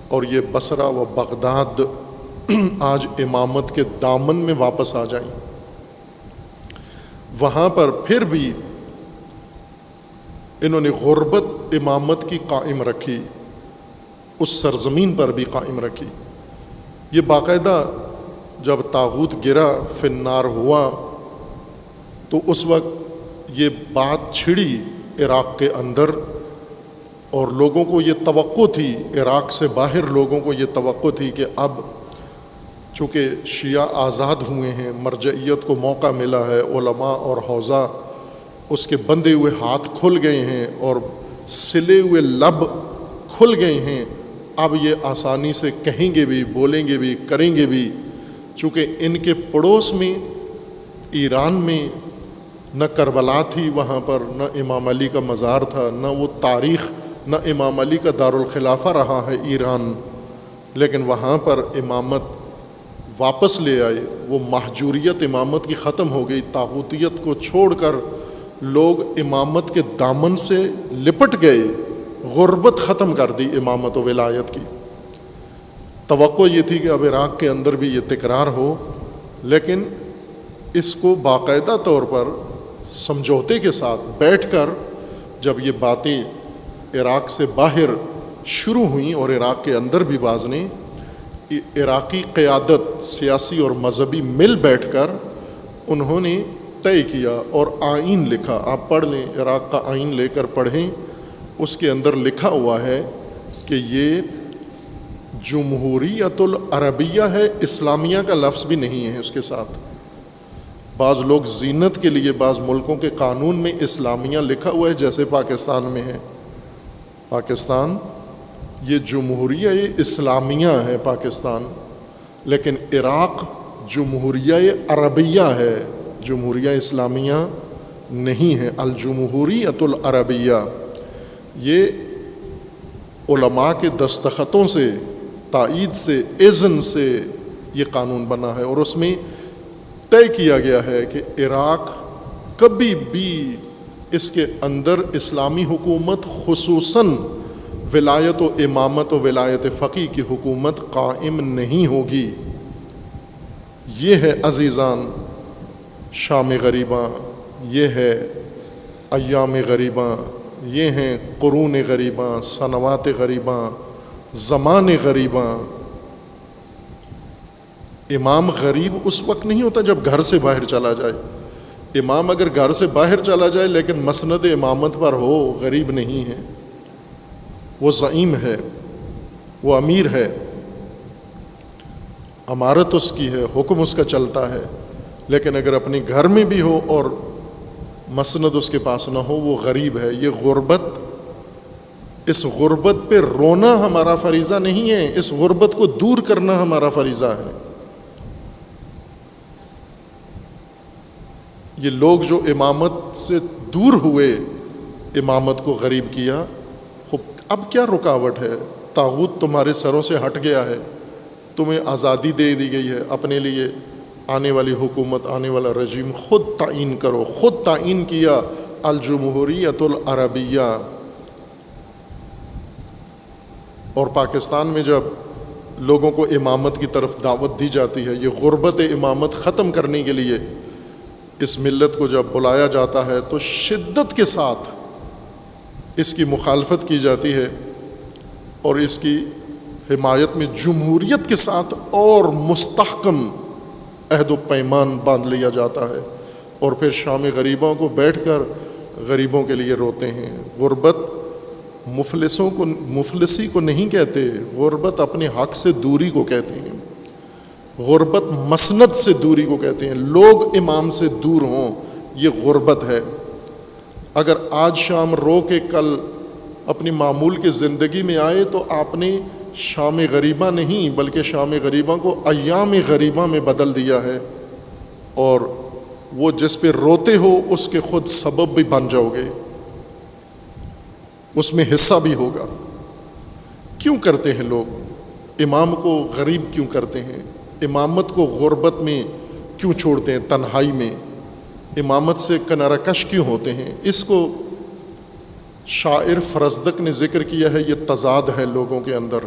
A: اور یہ بصرہ و بغداد آج امامت کے دامن میں واپس آ جائیں. وہاں پر پھر بھی انہوں نے غربت امامت کی قائم رکھی، اس سرزمین پر بھی قائم رکھی. یہ باقاعدہ جب طاغوت گرا، فی النار ہوا، تو اس وقت یہ بات چھڑی عراق کے اندر اور لوگوں کو یہ توقع تھی، عراق سے باہر لوگوں کو یہ توقع تھی کہ اب چونکہ شیعہ آزاد ہوئے ہیں، مرجعیت کو موقع ملا ہے، علماء اور حوزہ اس کے بندھے ہوئے ہاتھ کھل گئے ہیں اور سلے ہوئے لب کھل گئے ہیں، اب یہ آسانی سے کہیں گے بھی، بولیں گے بھی، کریں گے بھی. چونکہ ان کے پڑوس میں ایران میں نہ کربلا تھی، وہاں پر نہ امام علی کا مزار تھا، نہ وہ تاریخ، نہ امام علی کا دارالخلافہ رہا ہے ایران، لیکن وہاں پر امامت واپس لے آئے. وہ محجوریت امامت کی ختم ہو گئی، طاغوتیت کو چھوڑ کر لوگ امامت کے دامن سے لپٹ گئے، غربت ختم کر دی امامت و ولایت کی. توقع یہ تھی کہ اب عراق کے اندر بھی یہ تکرار ہو، لیکن اس کو باقاعدہ طور پر سمجھوتے کے ساتھ بیٹھ کر جب یہ باتیں عراق سے باہر شروع ہوئیں اور عراق کے اندر بھی بعض نے، عراقی قیادت سیاسی اور مذہبی مل بیٹھ کر انہوں نے طے کیا اور آئین لکھا. آپ پڑھ لیں، عراق کا آئین لے کر پڑھیں، اس کے اندر لکھا ہوا ہے کہ یہ جمہوریت العربیہ ہے، اسلامیہ کا لفظ بھی نہیں ہے اس کے ساتھ. بعض لوگ زینت کے لیے بعض ملکوں کے قانون میں اسلامیہ لکھا ہوا ہے، جیسے پاکستان میں ہے. پاکستان یہ جمہوریہ اسلامیہ ہے پاکستان، لیکن عراق جمہوریہ عربیہ ہے، جمہوریہ اسلامیہ نہیں ہے. الجمہوریت العربیہ یہ علماء کے دستخطوں سے، تائید سے، اذن سے یہ قانون بنا ہے اور اس میں طے کیا گیا ہے کہ عراق کبھی بھی اس کے اندر اسلامی حکومت خصوصاً ولایت و امامت و ولایت فقیہ کی حکومت قائم نہیں ہوگی. یہ ہے عزیزان شام غریباں، یہ ہے ایام غریباں، یہ ہیں قرون غریباں، سنوات غریباں، زمان غریباں۔ امام غریب اس وقت نہیں ہوتا جب گھر سے باہر چلا جائے۔ امام اگر گھر سے باہر چلا جائے لیکن مسند امامت پر ہو، غریب نہیں ہے، وہ زعیم ہے، وہ امیر ہے، امارت اس کی ہے، حکم اس کا چلتا ہے۔ لیکن اگر اپنے گھر میں بھی ہو اور مسند اس کے پاس نہ ہو، وہ غریب ہے۔ یہ غربت، اس غربت پہ رونا ہمارا فریضہ نہیں ہے، اس غربت کو دور کرنا ہمارا فریضہ ہے۔ یہ لوگ جو امامت سے دور ہوئے، امامت کو غریب کیا، اب کیا رکاوٹ ہے؟ طاغوت تمہارے سروں سے ہٹ گیا ہے، تمہیں آزادی دے دی گئی ہے، اپنے لیے آنے والی حکومت، آنے والا رجیم خود تعین کرو۔ خود تعین کیا الجمہوریت العربیہ۔ اور پاکستان میں جب لوگوں کو امامت کی طرف دعوت دی جاتی ہے، یہ غربت امامت ختم کرنے کے لیے اس ملت کو جب بلایا جاتا ہے تو شدت کے ساتھ اس کی مخالفت کی جاتی ہے، اور اس کی حمایت میں جمہوریت کے ساتھ اور مستحکم عہد و پیمان باندھ لیا جاتا ہے، اور پھر شام غریبوں کو بیٹھ کر غریبوں کے لیے روتے ہیں۔ غربت مفلسی کو نہیں کہتے، غربت اپنے حق سے دوری کو کہتے ہیں، غربت مسند سے دوری کو کہتے ہیں۔ لوگ امام سے دور ہوں، یہ غربت ہے۔ اگر آج شام رو کے کل اپنی معمول کی زندگی میں آئے تو آپ نے شام غریبہ نہیں بلکہ شام غریبہ کو ایام غریبہ میں بدل دیا ہے، اور وہ جس پہ روتے ہو اس کے خود سبب بھی بن جاؤ گے، اس میں حصہ بھی ہوگا۔ کیوں کرتے ہیں لوگ امام کو غریب کیوں کرتے ہیں؟ امامت کو غربت میں کیوں چھوڑتے ہیں، تنہائی میں؟ امامت سے کنارہ کش کیوں ہوتے ہیں؟ اس کو شاعر فرزدق نے ذکر کیا ہے، یہ تضاد ہے لوگوں کے اندر۔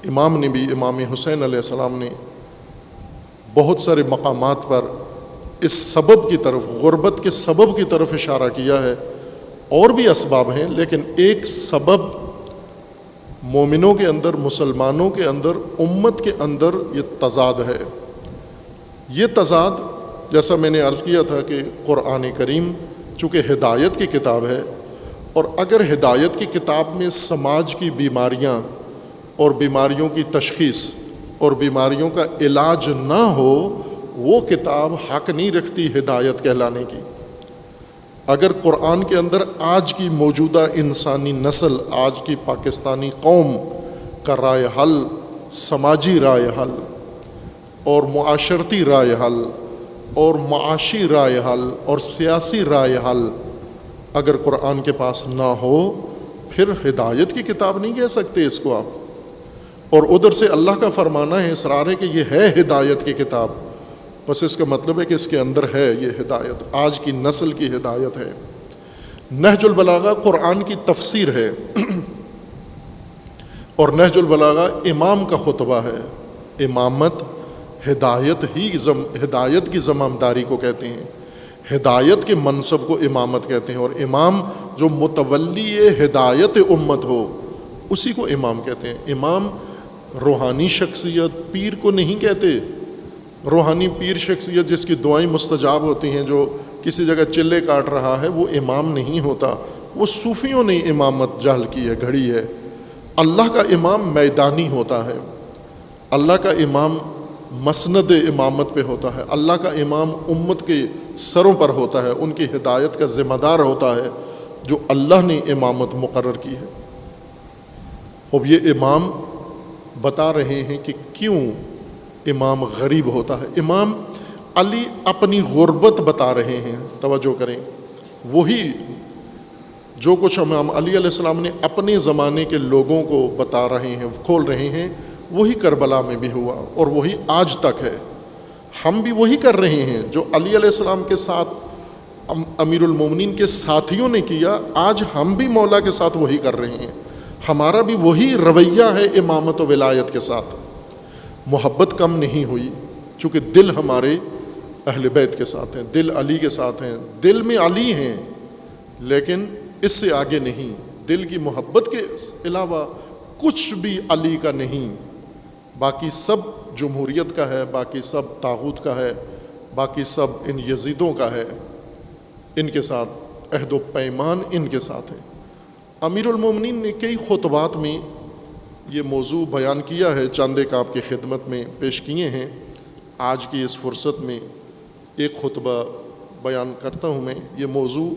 A: امام نے بھی، امام حسین علیہ السلام نے بہت سارے مقامات پر اس سبب کی طرف، غربت کے سبب کی طرف اشارہ کیا ہے۔ اور بھی اسباب ہیں، لیکن ایک سبب مومنوں کے اندر، مسلمانوں کے اندر، امت کے اندر یہ تضاد ہے۔ یہ تضاد، جیسا میں نے عرض کیا تھا کہ قرآن کریم چونکہ ہدایت کی کتاب ہے، اور اگر ہدایت کی کتاب میں سماج کی بیماریاں اور بیماریوں کی تشخیص اور بیماریوں کا علاج نہ ہو، وہ کتاب حق نہیں رکھتی ہدایت کہلانے کی۔ اگر قرآن کے اندر آج کی موجودہ انسانی نسل، آج کی پاکستانی قوم کا رائے حل، سماجی رائے حل اور معاشرتی رائے حل اور معاشی رائے حل اور سیاسی رائے حل اگر قرآن کے پاس نہ ہو، پھر ہدایت کی کتاب نہیں کہہ سکتے اس کو آپ۔ اور ادھر سے اللہ کا فرمانا ہے، اصرار ہے کہ یہ ہے ہدایت کی کتاب، بس اس کا مطلب ہے کہ اس کے اندر ہے یہ ہدایت، آج کی نسل کی ہدایت ہے۔ نہج البلاغہ قرآن کی تفسیر ہے، اور نہج البلاغہ امام کا خطبہ ہے۔ امامت ہدایت کی ضمامداری کو کہتے ہیں، ہدایت کے منصب کو امامت کہتے ہیں، اور امام جو متولی ہدایت امت ہو اسی کو امام کہتے ہیں۔ امام روحانی شخصیت، پیر کو نہیں کہتے۔ روحانی پیر شخصیت جس کی دعائیں مستجاب ہوتی ہیں، جو کسی جگہ چلے کاٹ رہا ہے، وہ امام نہیں ہوتا۔ وہ صوفیوں نے امامت جہل کی ہے، گھڑی ہے۔ اللہ کا امام میدانی ہوتا ہے، اللہ کا امام مسند امامت پہ ہوتا ہے، اللہ کا امام امت کے سروں پر ہوتا ہے، ان کی ہدایت کا ذمہ دار ہوتا ہے، جو اللہ نے امامت مقرر کی ہے۔ اب یہ امام بتا رہے ہیں کہ کیوں امام غریب ہوتا ہے۔ امام علی اپنی غربت بتا رہے ہیں، توجہ کریں، وہی جو کچھ امام علی علیہ السلام نے اپنے زمانے کے لوگوں کو بتا رہے ہیں، کھول رہے ہیں، وہی کربلا میں بھی ہوا اور وہی آج تک ہے۔ ہم بھی وہی کر رہے ہیں جو علی علیہ السلام کے ساتھ امیر المومنین کے ساتھیوں نے کیا، آج ہم بھی مولا کے ساتھ وہی کر رہے ہیں۔ ہمارا بھی وہی رویہ ہے امامت و ولایت کے ساتھ۔ محبت کم نہیں ہوئی، چونکہ دل ہمارے اہل بیت کے ساتھ ہیں، دل علی کے ساتھ ہیں، دل میں علی ہیں، لیکن اس سے آگے نہیں، دل کی محبت کے علاوہ کچھ بھی علی کا نہیں، باقی سب جمہوریت کا ہے، باقی سب طاغوت کا ہے، باقی سب ان یزیدوں کا ہے، ان کے ساتھ عہد و پیمان ان کے ساتھ ہے۔ امیر المومنین نے کئی خطبات میں یہ موضوع بیان کیا ہے، چاند ایک آپ کی خدمت میں پیش کیے ہیں۔ آج کی اس فرصت میں ایک خطبہ بیان کرتا ہوں میں، یہ موضوع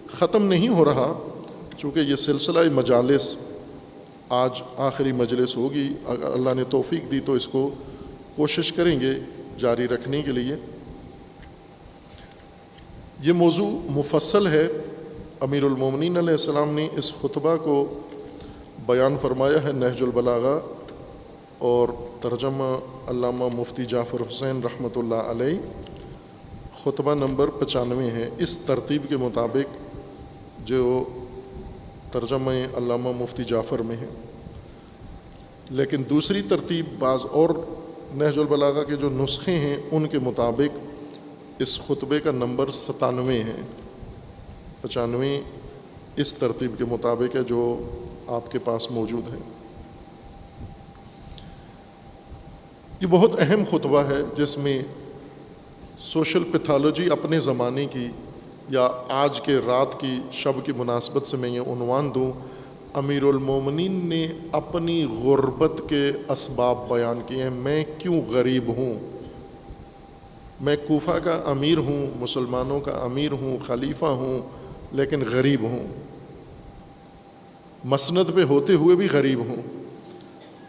A: ختم نہیں ہو رہا، چونکہ یہ سلسلہ مجالس آج آخری مجلس ہوگی، اگر اللہ نے توفیق دی تو اس کو کوشش کریں گے جاری رکھنے کے لیے۔ یہ موضوع مفصل ہے، امیر المومنین علیہ السلام نے اس خطبہ کو بیان فرمایا ہے نہج البلاغہ، اور ترجمہ علامہ مفتی جعفر حسین رحمۃ اللہ علیہ، خطبہ نمبر 95 ہے، اس ترتیب کے مطابق جو ترجمہ علامہ مفتی جعفر میں ہے، لیکن دوسری ترتیب بعض اور نہج البلاغہ کے جو نسخے ہیں ان کے مطابق اس خطبے کا نمبر 97 ہے، 95 اس ترتیب کے مطابق ہے جو آپ کے پاس موجود ہے۔ یہ بہت اہم خطبہ ہے، جس میں سوشل پیتھالوجی اپنے زمانے کی یا آج کے رات کی شب کی مناسبت سے میں یہ عنوان دوں، امیر المومنین نے اپنی غربت کے اسباب بیان کیے ہیں۔ میں کیوں غریب ہوں؟ میں کوفہ کا امیر ہوں، مسلمانوں کا امیر ہوں، خلیفہ ہوں، لیکن غریب ہوں، مسند پہ ہوتے ہوئے بھی غریب ہوں۔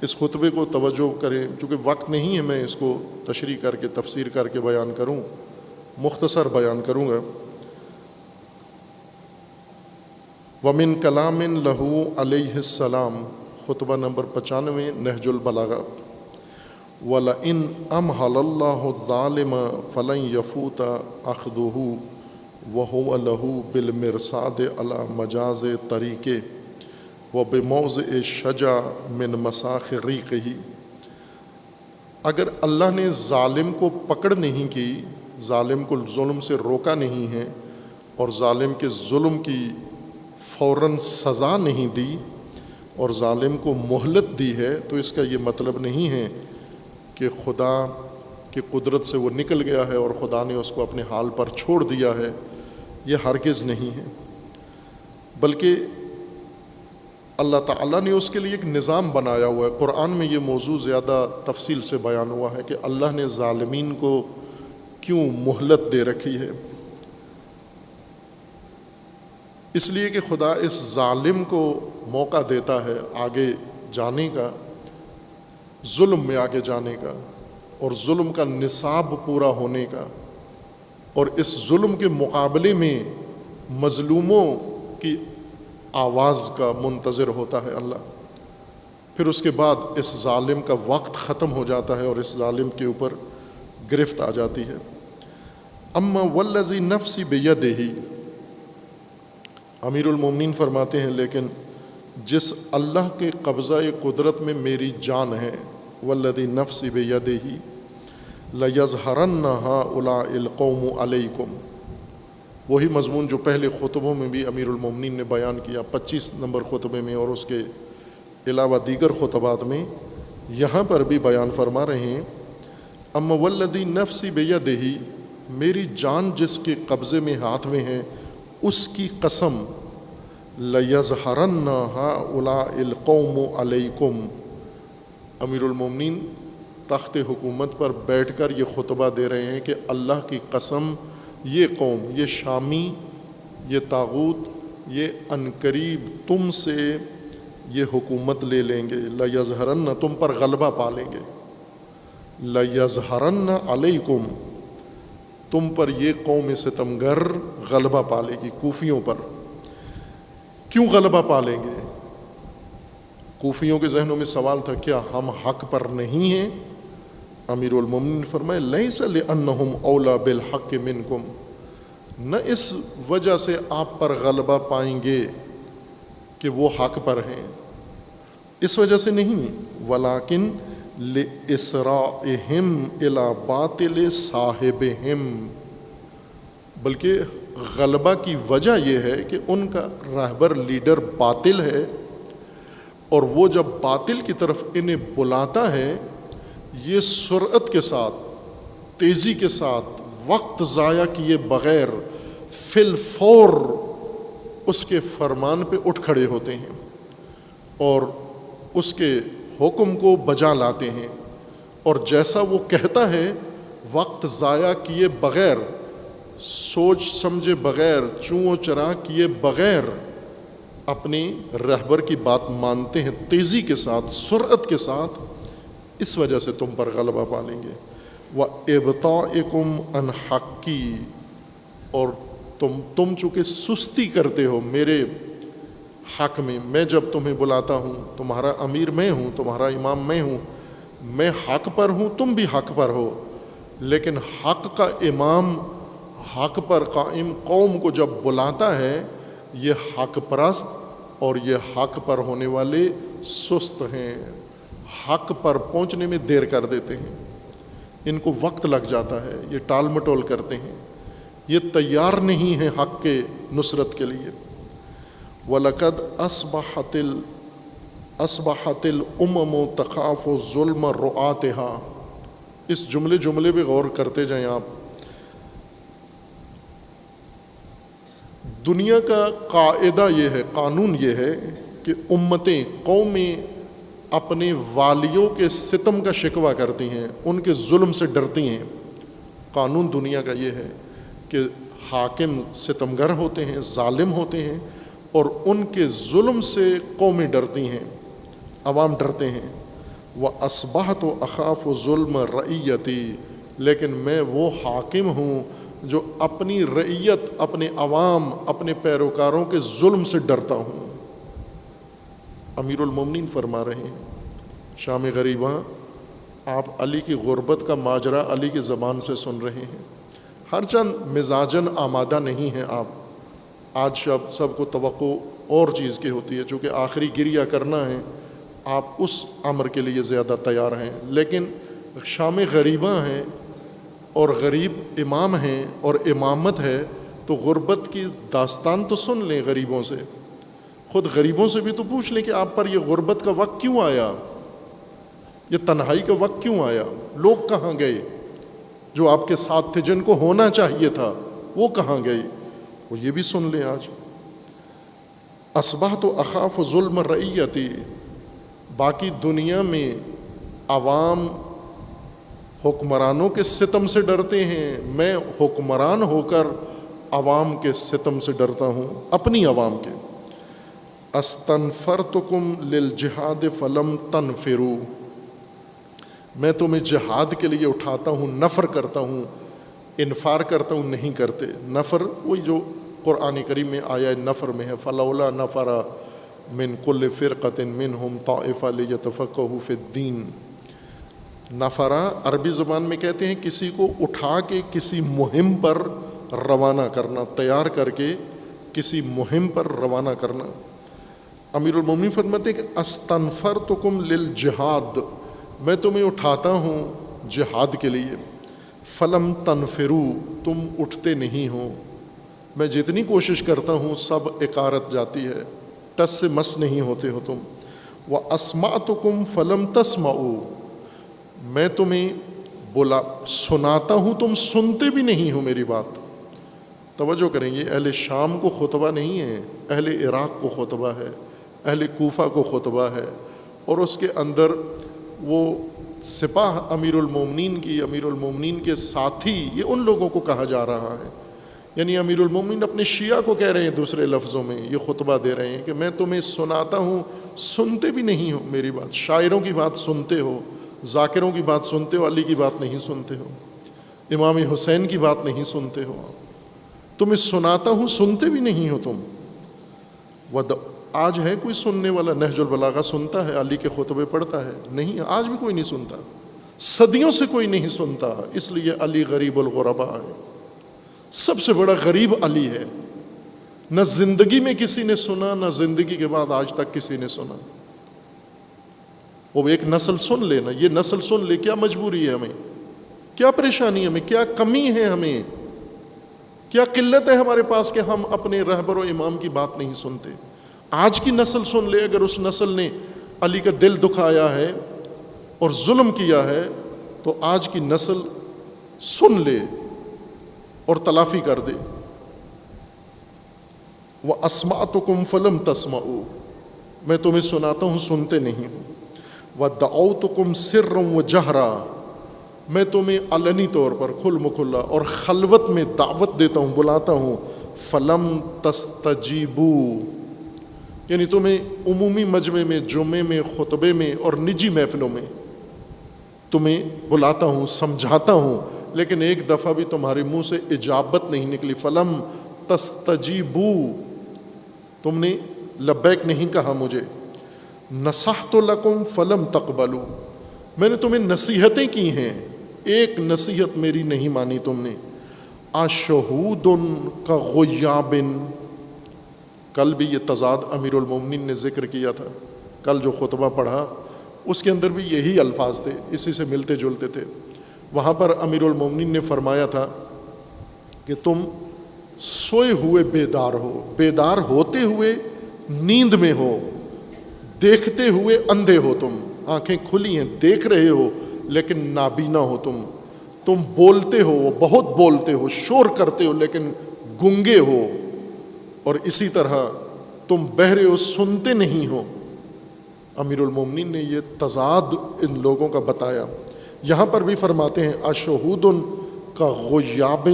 A: اس خطبے کو توجہ کریں، چونکہ وقت نہیں ہے میں اس کو تشریح کر کے تفسیر کر کے بیان کروں، مختصر بیان کروں گا۔ ومن کلام لہو علیہ السلام، خطبہ نمبر 95 نہج البلاغہ، وَلَئِنْ أَمْهَلَ اللَّهُ الظَّالِمَ فَلَنْ يَفُوتَ أَخْذُهُ وَهُوَ لَهُ بِالْمِرْصَادِ عَلَى مَجَازِ طَرِيقِهِ وَبِمَوْضِعِ الشَّجَعِ مِنْ مَسَاخِ رِيقِهِ۔ اگر اللہ نے ظالم کو پکڑ نہیں کی، ظالم کو ظلم سے روکا نہیں ہے، اور ظالم کے ظلم کی فوراً سزا نہیں دی، اور ظالم کو مہلت دی ہے، تو اس کا یہ مطلب نہیں ہے کہ خدا کی قدرت سے وہ نکل گیا ہے اور خدا نے اس کو اپنے حال پر چھوڑ دیا ہے، یہ ہرگز نہیں ہے، بلکہ اللہ تعالیٰ نے اس کے لیے ایک نظام بنایا ہوا ہے۔ قرآن میں یہ موضوع زیادہ تفصیل سے بیان ہوا ہے کہ اللہ نے ظالمین کو کیوں مہلت دے رکھی ہے، اس لیے کہ خدا اس ظالم کو موقع دیتا ہے آگے جانے کا، ظلم میں آگے جانے کا، اور ظلم کا نصاب پورا ہونے کا، اور اس ظلم کے مقابلے میں مظلوموں کی آواز کا منتظر ہوتا ہے اللہ۔ پھر اس کے بعد اس ظالم کا وقت ختم ہو جاتا ہے اور اس ظالم کے اوپر گرفت آ جاتی ہے۔ اما والذی نفسی بیدہ، امیر المومنین فرماتے ہیں لیکن جس اللہ کے قبضہ قدرت میں میری جان ہے، والذی نفسی بیدہ لیظہرن ہؤلاء القوم علیکم، وہی مضمون جو پہلے خطبوں میں بھی امیر المومنین نے بیان کیا، 25 نمبر خطبے میں اور اس کے علاوہ دیگر خطبات میں، یہاں پر بھی بیان فرما رہے ہیں۔ اما والذی نفسی بیدہ، میری جان جس کے قبضے میں ہاتھ میں ہے، اس کی قسم، لیظہرن ہؤلاء القوم علیکم، امیر المومنین تخت حکومت پر بیٹھ کر یہ خطبہ دے رہے ہیں کہ اللہ کی قسم، یہ قوم، یہ شامی، یہ طاغوت، یہ عنقریب تم سے یہ حکومت لے لیں گے، لیظہرن، تم پر غلبہ پا لیں گے، لیظہرن علیکم، تم پر یہ قوم ستمگر غلبہ پالے گی، کوفیوں پر۔ کیوں غلبہ پالیں گے؟ کوفیوں کے ذہنوں میں سوال تھا، کیا ہم حق پر نہیں ہیں؟ امیر المومنین نے فرمایا لیس لأنہم اولا بالحق منکم، نہ اس وجہ سے آپ پر غلبہ پائیں گے کہ وہ حق پر ہیں، اس وجہ سے نہیں، ولیکن لِإِسْرَائِهِمْ إِلَى بَاطِلِ صَاحِبِهِمْ، بلکہ غلبہ کی وجہ یہ ہے کہ ان کا رہبر لیڈر باطل ہے، اور وہ جب باطل کی طرف انہیں بلاتا ہے یہ سرعت کے ساتھ، تیزی کے ساتھ، وقت ضائع کیے بغیر فی الفور اس کے فرمان پہ اٹھ کھڑے ہوتے ہیں اور اس کے حکم کو بجا لاتے ہیں، اور جیسا وہ کہتا ہے وقت ضائع کیے بغیر، سوچ سمجھے بغیر، چوں و چرا کیے بغیر اپنی رہبر کی بات مانتے ہیں، تیزی کے ساتھ، سرعت کے ساتھ، اس وجہ سے تم پر غلبہ پالیں گے۔ وَإِبْطَائِكُمْ عَنْ حَقِّي، اور تم چونکہ سستی کرتے ہو میرے حق میں جب تمہیں بلاتا ہوں، تمہارا امیر میں ہوں، تمہارا امام میں ہوں، میں حق پر ہوں، تم بھی حق پر ہو، لیکن حق کا امام حق پر قائم قوم کو جب بلاتا ہے یہ حق پرست اور یہ حق پر ہونے والے سست ہیں، حق پر پہنچنے میں دیر کر دیتے ہیں، ان کو وقت لگ جاتا ہے، یہ ٹال مٹول کرتے ہیں، یہ تیار نہیں ہیں حق کے نصرت کے لیے۔ وَلَقَدْ أَصْبَحَتِ الْأُمَمُ تَخَافُ ظُلْمَ رُعَاتِهَا، اس جملے پہ غور کرتے جائیں آپ۔ دنیا کا قاعدہ یہ ہے، قانون یہ ہے کہ امتیں، قومیں اپنے والیوں کے ستم کا شکوہ کرتی ہیں، ان کے ظلم سے ڈرتی ہیں۔ قانون دنیا کا یہ ہے کہ حاکم ستمگر ہوتے ہیں، ظالم ہوتے ہیں، اور ان کے ظلم سے قومیں ڈرتی ہیں، عوام ڈرتے ہیں۔ وَأَصْبَحْتُ أَخَافُ ظُلْمَ رَعِيَّتِي، لیکن میں وہ حاکم ہوں جو اپنی رعیت، اپنے عوام، اپنے پیروکاروں کے ظلم سے ڈرتا ہوں۔ امیر المومنین فرما رہے ہیں، شام غریباں، آپ علی کی غربت کا ماجرا علی کی زبان سے سن رہے ہیں، ہر چند مزاجن آمادہ نہیں ہیں آپ، آج سب کو توقع اور چیز کی ہوتی ہے، چونکہ آخری گریہ کرنا ہے، آپ اس امر کے لیے زیادہ تیار ہیں، لیکن شام غریباں ہیں اور غریب امام ہیں اور امامت ہے، تو غربت کی داستان تو سن لیں غریبوں سے، خود غریبوں سے بھی تو پوچھ لیں کہ آپ پر یہ غربت کا وقت کیوں آیا، یہ تنہائی کا وقت کیوں آیا، لوگ کہاں گئے جو آپ کے ساتھ تھے، جن کو ہونا چاہیے تھا، وہ کہاں گئے، وہ یہ بھی سن لیں آج۔ اصبحت اخاف ظلم رعیتی، باقی دنیا میں عوام حکمرانوں کے ستم سے ڈرتے ہیں، میں حکمران ہو کر عوام کے ستم سے ڈرتا ہوں، اپنی عوام کے۔ استنفرتکم للجہاد فلم تنفروا، میں تمہیں جہاد کے لیے اٹھاتا ہوں، نفر کرتا ہوں، انفار کرتا ہوں، نہیں کرتے۔ نفر وہی جو قرآن کریم میں آیا نفر میں ہے، فلولا نفر من کل فرقۃ منہم طائفہ لیتفقہوا فی الدین۔ نفرہ عربی زبان میں کہتے ہیں کسی کو اٹھا کے کسی مہم پر روانہ کرنا، تیار کر کے کسی مہم پر روانہ کرنا۔ امیر المومنین فرماتے ہیں کہ استنفرتکم للجہاد، میں تمہیں اٹھاتا ہوں جہاد کے لیے، فلم تنفروا، تم اٹھتے نہیں ہو، میں جتنی کوشش کرتا ہوں سب اکارت جاتی ہے، ٹس سے مس نہیں ہوتے ہو تم۔ واسمعتکم فلم تسمعوا، میں تمہیں سناتا ہوں، تم سنتے بھی نہیں ہو میری بات۔ توجہ کریں، یہ اہل شام کو خطبہ نہیں ہے، اہل عراق کو خطبہ ہے، اہل کوفہ کو خطبہ ہے، اور اس کے اندر وہ سپاہ امیر المومنین کے ساتھی، یہ ان لوگوں کو کہا جا رہا ہے، یعنی امیر المومنین اپنے شیعہ کو کہہ رہے ہیں دوسرے لفظوں میں، یہ خطبہ دے رہے ہیں کہ میں تمہیں سناتا ہوں، سنتے بھی نہیں ہو میری بات، شاعروں کی بات سنتے ہو، ذاکروں کی بات سنتے ہو، علی کی بات نہیں سنتے ہو، امام حسین کی بات نہیں سنتے ہو، تمہیں سناتا ہوں، سنتے بھی نہیں ہو تم۔ آج ہے کوئی سننے والا؟ نہج البلاغہ سنتا ہے، علی کے خطبے پڑھتا ہے؟ نہیں، آج بھی کوئی نہیں سنتا، صدیوں سے کوئی نہیں سنتا، اس لیے علی غریب الغرباء ہے، سب سے بڑا غریب علی ہے، نہ زندگی میں کسی نے سنا، نہ زندگی کے بعد آج تک کسی نے سنا۔ وہ ایک نسل سن لے نا، یہ نسل سن لے، کیا مجبوری ہے ہمیں، کیا پریشانی ہے ہمیں، کیا کمی ہے ہمیں، کیا قلت ہے ہمارے پاس کہ ہم اپنے رہبر و امام کی بات نہیں سنتے۔ آج کی نسل سن لے، اگر اس نسل نے علی کا دل دکھایا ہے اور ظلم کیا ہے تو آج کی نسل سن لے اور تلافی کر دے۔ وَأَسْمَعْتُكُمْ فَلَمْ تَسْمَعُوا، میں تمہیں سناتا ہوں سنتے نہیں ہوں۔ وَدَعَوْتُكُمْ سِرًّا وَجَهْرًا، میں تمہیں علنی طور پر کھل مکھلا اور خلوت میں دعوت دیتا ہوں، بلاتا ہوں۔ فَلَمْ تَسْتَجِيبُوا، یعنی تمہیں عمومی مجمع میں، جمعے میں، خطبے میں اور نجی محفلوں میں تمہیں بلاتا ہوں، سمجھاتا ہوں، لیکن ایک دفعہ بھی تمہارے منہ سے اجابت نہیں نکلی۔ فَلَمْ تَسْتَجِيبُوا، تم نے لبیک نہیں کہا مجھے۔ نصحت لکم فلم تقبلوا، میں نے تمہیں نصیحتیں کی ہیں، ایک نصیحت میری نہیں مانی تم نے۔ اشہود کغیاب، کل بھی یہ تضاد امیر المومنین نے ذکر کیا تھا، کل جو خطبہ پڑھا اس کے اندر بھی یہی الفاظ تھے، اسی سے ملتے جلتے تھے۔ وہاں پر امیر المومنین نے فرمایا تھا کہ تم سوئے ہوئے بیدار ہو، بیدار ہوتے ہوئے نیند میں ہو، دیکھتے ہوئے اندھے ہو، تم آنکھیں کھلی ہیں دیکھ رہے ہو لیکن نابینا ہو، تم بولتے ہو، بہت بولتے ہو، شور کرتے ہو لیکن گنگے ہو، اور اسی طرح تم بہرے ہو، سنتے نہیں ہو۔ امیر المومنین نے یہ تضاد ان لوگوں کا بتایا۔ یہاں پر بھی فرماتے ہیں اشہود کغیاب،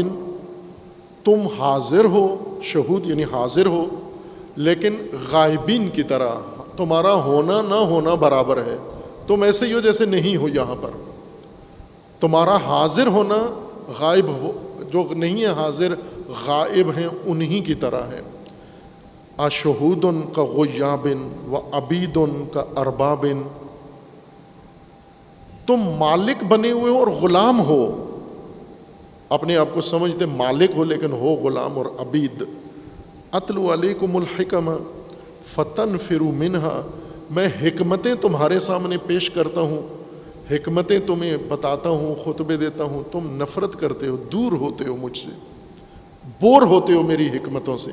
A: تم حاضر ہو، شہود یعنی حاضر ہو لیکن غائبین کی طرح، تمہارا ہونا نہ ہونا برابر ہے، تم ایسے ہی ہو جیسے نہیں ہو یہاں پر، تمہارا حاضر ہونا غائب ہو، جو نہیں ہے حاضر غائب ہیں انہی کی طرح ہے۔ اشہود کغیاب وعبید کارباب، تم مالک بنے ہوئے ہو اور غلام ہو، اپنے آپ کو سمجھتے مالک ہو لیکن ہو غلام اور عبید۔ اتلو علیکم الحکم فتنفروا منہا، میں حکمتیں تمہارے سامنے پیش کرتا ہوں، حکمتیں تمہیں بتاتا ہوں، خطبے دیتا ہوں، تم نفرت کرتے ہو، دور ہوتے ہو مجھ سے، بور ہوتے ہو میری حکمتوں سے۔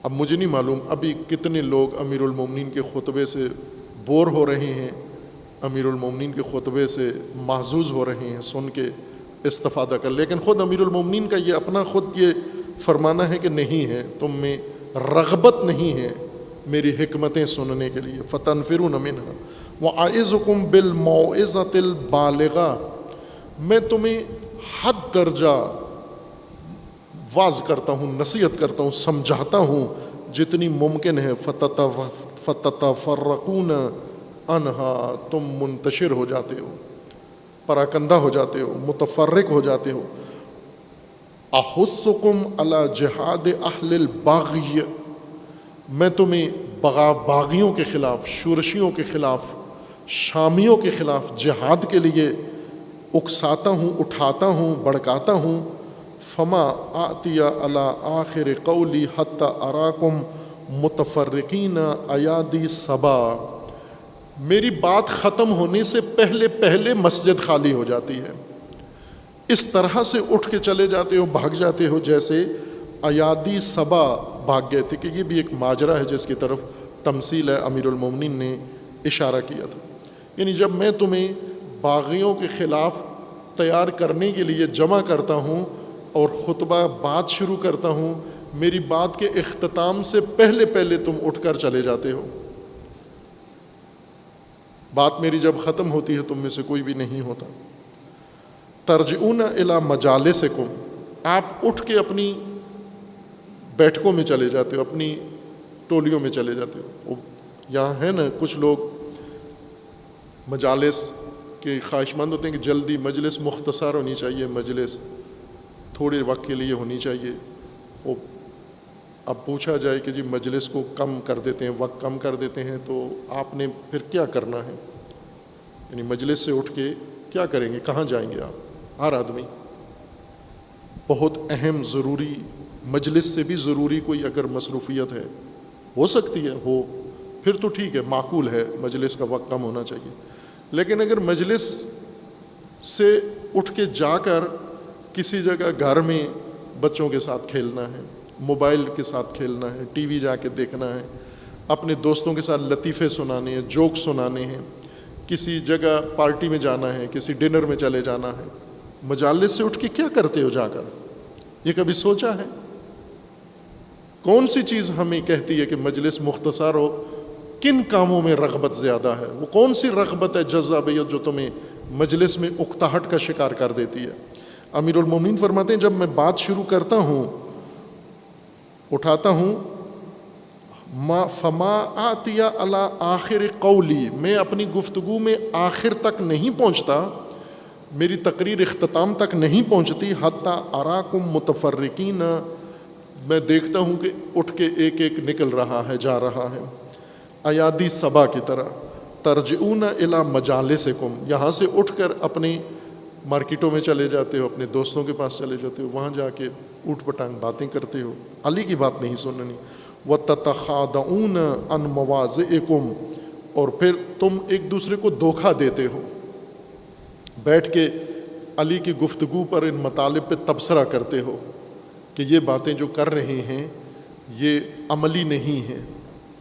A: اب مجھے نہیں معلوم ابھی کتنے لوگ امیر المومنین کے خطبے سے بور ہو رہے ہیں، امیر المومنین کے خطبے سے محظوظ ہو رہے ہیں، سن کے استفادہ کر، لیکن خود امیر المومنین کا یہ اپنا خود یہ فرمانا ہے کہ نہیں ہے، تم میں رغبت نہیں ہے میری حکمتیں سننے کے لیے۔ فتنفرون منہا وَأَعِظُكُمْ بِالْمَوْعِظَةِ الْبَالِغَةِ، میں تمہیں حد درجہ واعظ کرتا ہوں، نصیحت کرتا ہوں، سمجھاتا ہوں جتنی ممکن ہے۔ فَتَتَفَرَّقُونَ عَنْهَا، تم منتشر ہو جاتے ہو، پراکندہ ہو جاتے ہو، متفرق ہو جاتے ہو۔ احثکم علی جہاد اہل الباغی، میں تمہیں باغیوں کے خلاف، شورشیوں کے خلاف، شامیوں کے خلاف جہاد کے لیے اکساتا ہوں، اٹھاتا ہوں، بڑکاتا ہوں۔ فما آتی علی آخر قولی حتی اراکم متفرقین ایادی صبا، میری بات ختم ہونے سے پہلے پہلے مسجد خالی ہو جاتی ہے، اس طرح سے اٹھ کے چلے جاتے ہو، بھاگ جاتے ہو جیسے ایادی صبا بھاگ گئے تھے، کہ یہ بھی ایک ماجرا ہے جس کی طرف تمثیل ہے امیر المومنین نے اشارہ کیا تھا۔ یعنی جب میں تمہیں باغیوں کے خلاف تیار کرنے کے لیے جمع کرتا ہوں اور خطبہ بات شروع کرتا ہوں، میری بات کے اختتام سے پہلے پہلے تم اٹھ کر چلے جاتے ہو، بات میری جب ختم ہوتی ہے تم میں سے کوئی بھی نہیں ہوتا۔ ترجعون الی مجالسکم، آپ اٹھ کے اپنی بیٹھکوں میں چلے جاتے ہو، اپنی ٹولیوں میں چلے جاتے ہو۔ یہاں ہے نا کچھ لوگ مجالس کے خواہش مند ہوتے ہیں کہ جلدی مجلس مختصر ہونی چاہیے، مجلس تھوڑے وقت کے لیے ہونی چاہیے۔ وہ اب پوچھا جائے کہ جی مجلس کو کم کر دیتے ہیں، وقت کم کر دیتے ہیں، تو آپ نے پھر کیا کرنا ہے؟ یعنی مجلس سے اٹھ کے کیا کریں گے، کہاں جائیں گے آپ؟ ہر آدمی بہت اہم ضروری مجلس سے بھی ضروری کوئی اگر مصروفیت ہے، ہو سکتی ہے ہو، پھر تو ٹھیک ہے، معقول ہے، مجلس کا وقت کم ہونا چاہیے. لیکن اگر مجلس سے اٹھ کے جا کر کسی جگہ گھر میں بچوں کے ساتھ کھیلنا ہے، موبائل کے ساتھ کھیلنا ہے، ٹی وی جا کے دیکھنا ہے، اپنے دوستوں کے ساتھ لطیفے سنانے ہیں، جوک سنانے ہیں، کسی جگہ پارٹی میں جانا ہے، کسی ڈنر میں چلے جانا ہے، مجالس سے اٹھ کے کیا کرتے ہو جا کر؟ یہ کبھی سوچا ہے؟ کون سی چیز ہمیں کہتی ہے کہ مجلس مختصر ہو؟ کن کاموں میں رغبت زیادہ ہے؟ وہ کون سی رغبت ہے، جذابیت جو تمہیں مجلس میں اکتاہٹ کا شکار کر دیتی ہے؟ امیر المومنین فرماتے ہیں جب میں بات شروع کرتا ہوں، اٹھاتا ہوں، فما آتیہ علی آخر قولی، میں اپنی گفتگو میں آخر تک نہیں پہنچتا، میری تقریر اختتام تک نہیں پہنچتی، حتی اراکم متفرقین، میں دیکھتا ہوں کہ اٹھ کے ایک ایک نکل رہا ہے، جا رہا ہے، ایادی صبا کی طرح، ترجعون الی مجالسکم، یہاں سے اٹھ کر اپنی مارکیٹوں میں چلے جاتے ہو، اپنے دوستوں کے پاس چلے جاتے ہو، وہاں جا کے اوٹ پٹانگ باتیں کرتے ہو، علی کی بات نہیں سننی. وَتَتَخَادَعُونَ عَنْ مَوَاضِعِكُمْ، اور پھر تم ایک دوسرے کو دھوکہ دیتے ہو، بیٹھ کے علی کی گفتگو پر ان مطالب پہ تبصرہ کرتے ہو کہ یہ باتیں جو کر رہے ہیں یہ عملی نہیں ہیں.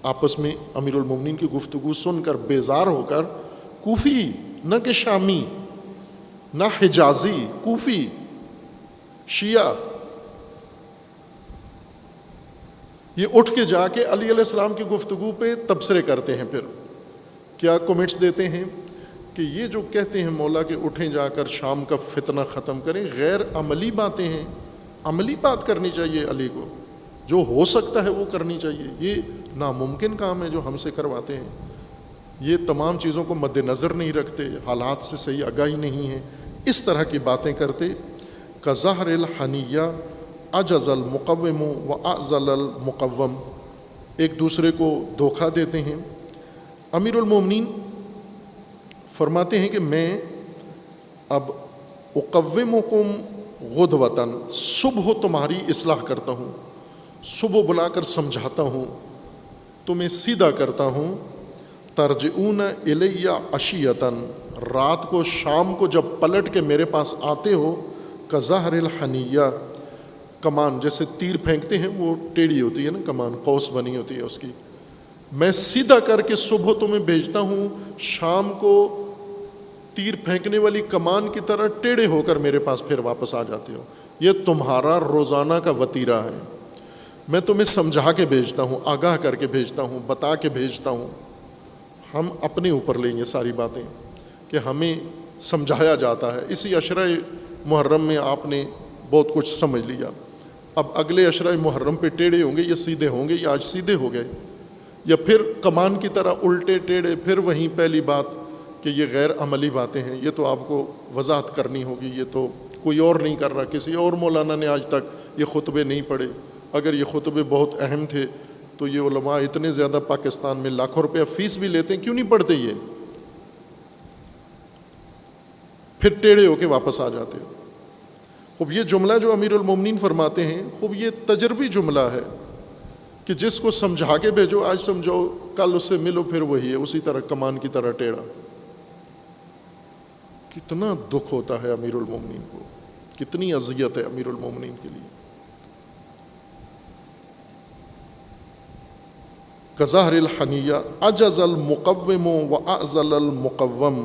A: آپس میں امیر المومنین کی گفتگو سن کر بیزار ہو کر، کوفی نہ کہ شامی نہ حجازی، کوفی شیعہ، یہ اٹھ کے جا کے علی علیہ السلام کی گفتگو پہ تبصرے کرتے ہیں. پھر کیا کمنٹس دیتے ہیں کہ یہ جو کہتے ہیں مولا کہ اٹھیں جا کر شام کا فتنہ ختم کریں، غیر عملی باتیں ہیں، عملی بات کرنی چاہیے، علی کو جو ہو سکتا ہے وہ کرنی چاہیے، یہ ناممکن کام ہے جو ہم سے کرواتے ہیں. یہ تمام چیزوں کو مد نظر نہیں رکھتے، حالات سے صحیح آگاہی نہیں ہے، اس طرح کی باتیں کرتے. کظہر الحنیہ اجز المقوم و اعزل المقوم، ایک دوسرے کو دھوکہ دیتے ہیں. امیر المومنین فرماتے ہیں کہ میں اب اقومکم غدوۃً، صبح تمہاری اصلاح کرتا ہوں، صبح بلا کر سمجھاتا ہوں، تمہیں سیدھا کرتا ہوں. ترجعون الی عشیۃً، رات کو شام کو جب پلٹ کے میرے پاس آتے ہو، کظہر الحنیہ، کمان جیسے تیر پھینکتے ہیں وہ ٹیڑھی ہوتی ہے نا، کمان قوس بنی ہوتی ہے اس کی، میں سیدھا کر کے صبح تمہیں بھیجتا ہوں، شام کو تیر پھینکنے والی کمان کی طرح ٹیڑھے ہو کر میرے پاس پھر واپس آ جاتے ہو. یہ تمہارا روزانہ کا وتیرہ ہے. میں تمہیں سمجھا کے بھیجتا ہوں، آگاہ کر کے بھیجتا ہوں، بتا کے بھیجتا ہوں. ہم اپنے اوپر لیں گے ساری باتیں کہ ہمیں سمجھایا جاتا ہے. اسی عشرہ محرم میں آپ نے بہت کچھ سمجھ لیا، اب اگلے عشرہ محرم پہ ٹیڑھے ہوں گے یا سیدھے ہوں گے، یا آج سیدھے ہو گئے یا پھر کمان کی طرح الٹے ٹیڑھے. پھر وہیں پہلی بات کہ یہ غیر عملی باتیں ہیں، یہ تو آپ کو وضاحت کرنی ہوگی، یہ تو کوئی اور نہیں کر رہا. کسی اور مولانا نے آج تک یہ خطبے نہیں پڑھے. اگر یہ خطبے بہت اہم تھے تو یہ علماء اتنے زیادہ پاکستان میں لاکھوں روپیہ فیس بھی لیتے ہیں، کیوں نہیں پڑھتے یہ؟ پھر ٹیڑھے ہو کے واپس آ جاتے ہو. خوب یہ جملہ جو امیر المومنین فرماتے ہیں، خوب یہ تجربی جملہ ہے کہ جس کو سمجھا کے بھیجو، آج سمجھو کل اس سے ملو پھر وہی ہے اسی طرح کمان کی طرح ٹیڑھا. کتنا دکھ ہوتا ہے امیر المومنین کو، کتنی اذیت ہے امیر المومنین کے لیے. کظہر الحنیہ اجز المقوم و اعزل المقوم،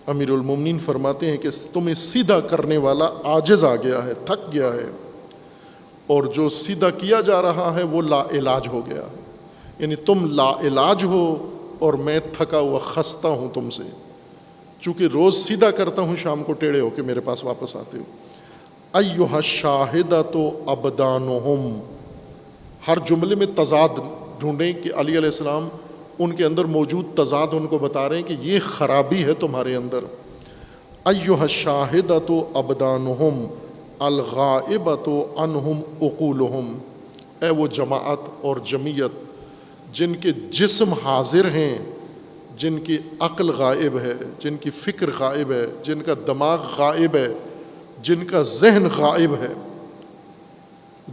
A: امیر المومنین فرماتے ہیں کہ تمہیں سیدھا کرنے والا عاجز آ گیا ہے، تھک گیا ہے، اور جو سیدھا کیا جا رہا ہے وہ لا علاج ہو گیا ہے. یعنی تم لا علاج ہو اور میں تھکا ہوا خستہ ہوں تم سے، چونکہ روز سیدھا کرتا ہوں، شام کو ٹیڑھے ہو کے میرے پاس واپس آتے ہو. ایھا الشاہدۃ ابدانہم، ہر جملے میں تضاد ڈھونڈیں کہ علی علیہ السلام ان کے اندر موجود تضاد ان کو بتا رہے ہیں کہ یہ خرابی ہے تمہارے اندر. ایھا الشاہدۃ ابدانہم الغائبۃ عنہم عقولہم، اے وہ جماعت اور جمعیت جن کے جسم حاضر ہیں، جن کی عقل غائب ہے، جن کی فکر غائب ہے، جن کا دماغ غائب ہے، جن کا ذہن غائب ہے.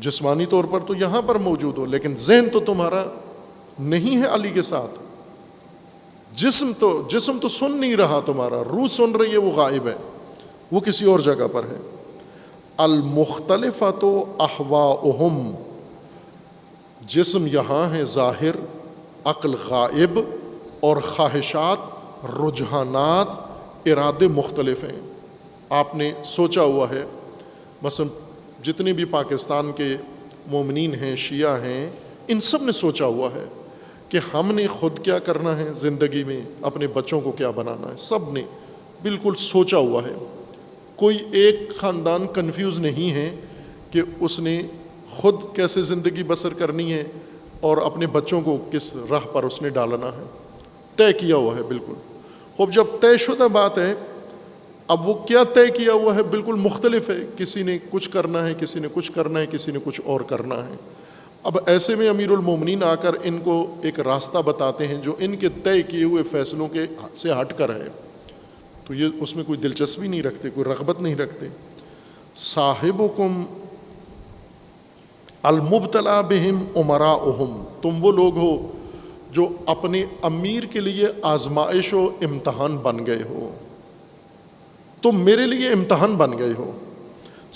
A: جسمانی طور پر تو یہاں پر موجود ہو لیکن ذہن تو تمہارا نہیں ہے علی کے ساتھ. جسم تو سن نہیں رہا تمہارا, روح سن رہی ہے, وہ غائب ہے, وہ کسی اور جگہ پر ہے. المختلفۃ احواؤہم, جسم یہاں ہے ظاہر, عقل غائب, اور خواہشات, رجحانات, ارادے مختلف ہیں. آپ نے سوچا ہوا ہے, مثلا جتنے بھی پاکستان کے مومنین ہیں, شیعہ ہیں, ان سب نے سوچا ہوا ہے کہ ہم نے خود کیا کرنا ہے زندگی میں, اپنے بچوں کو کیا بنانا ہے. سب نے بالکل سوچا ہوا ہے. کوئی ایک خاندان کنفیوز نہیں ہے کہ اس نے خود کیسے زندگی بسر کرنی ہے اور اپنے بچوں کو کس راہ پر اس نے ڈالنا ہے. طے کیا ہوا ہے بالکل. خوب جب طے شدہ بات ہے, اب وہ کیا طے کیا ہوا ہے بالکل مختلف ہے. کسی نے کچھ کرنا ہے, کسی نے کچھ کرنا ہے, کسی نے کچھ اور کرنا ہے. اب ایسے میں امیر المومنین آ کر ان کو ایک راستہ بتاتے ہیں جو ان کے طے کیے ہوئے فیصلوں کے سے ہٹ کر ہے, تو یہ اس میں کوئی دلچسپی نہیں رکھتے, کوئی رغبت نہیں رکھتے. صاحبکم المبتلا بہم امراؤہم, تم وہ لوگ ہو جو اپنے امیر کے لیے آزمائش و امتحان بن گئے ہو, تم میرے لیے امتحان بن گئے ہو.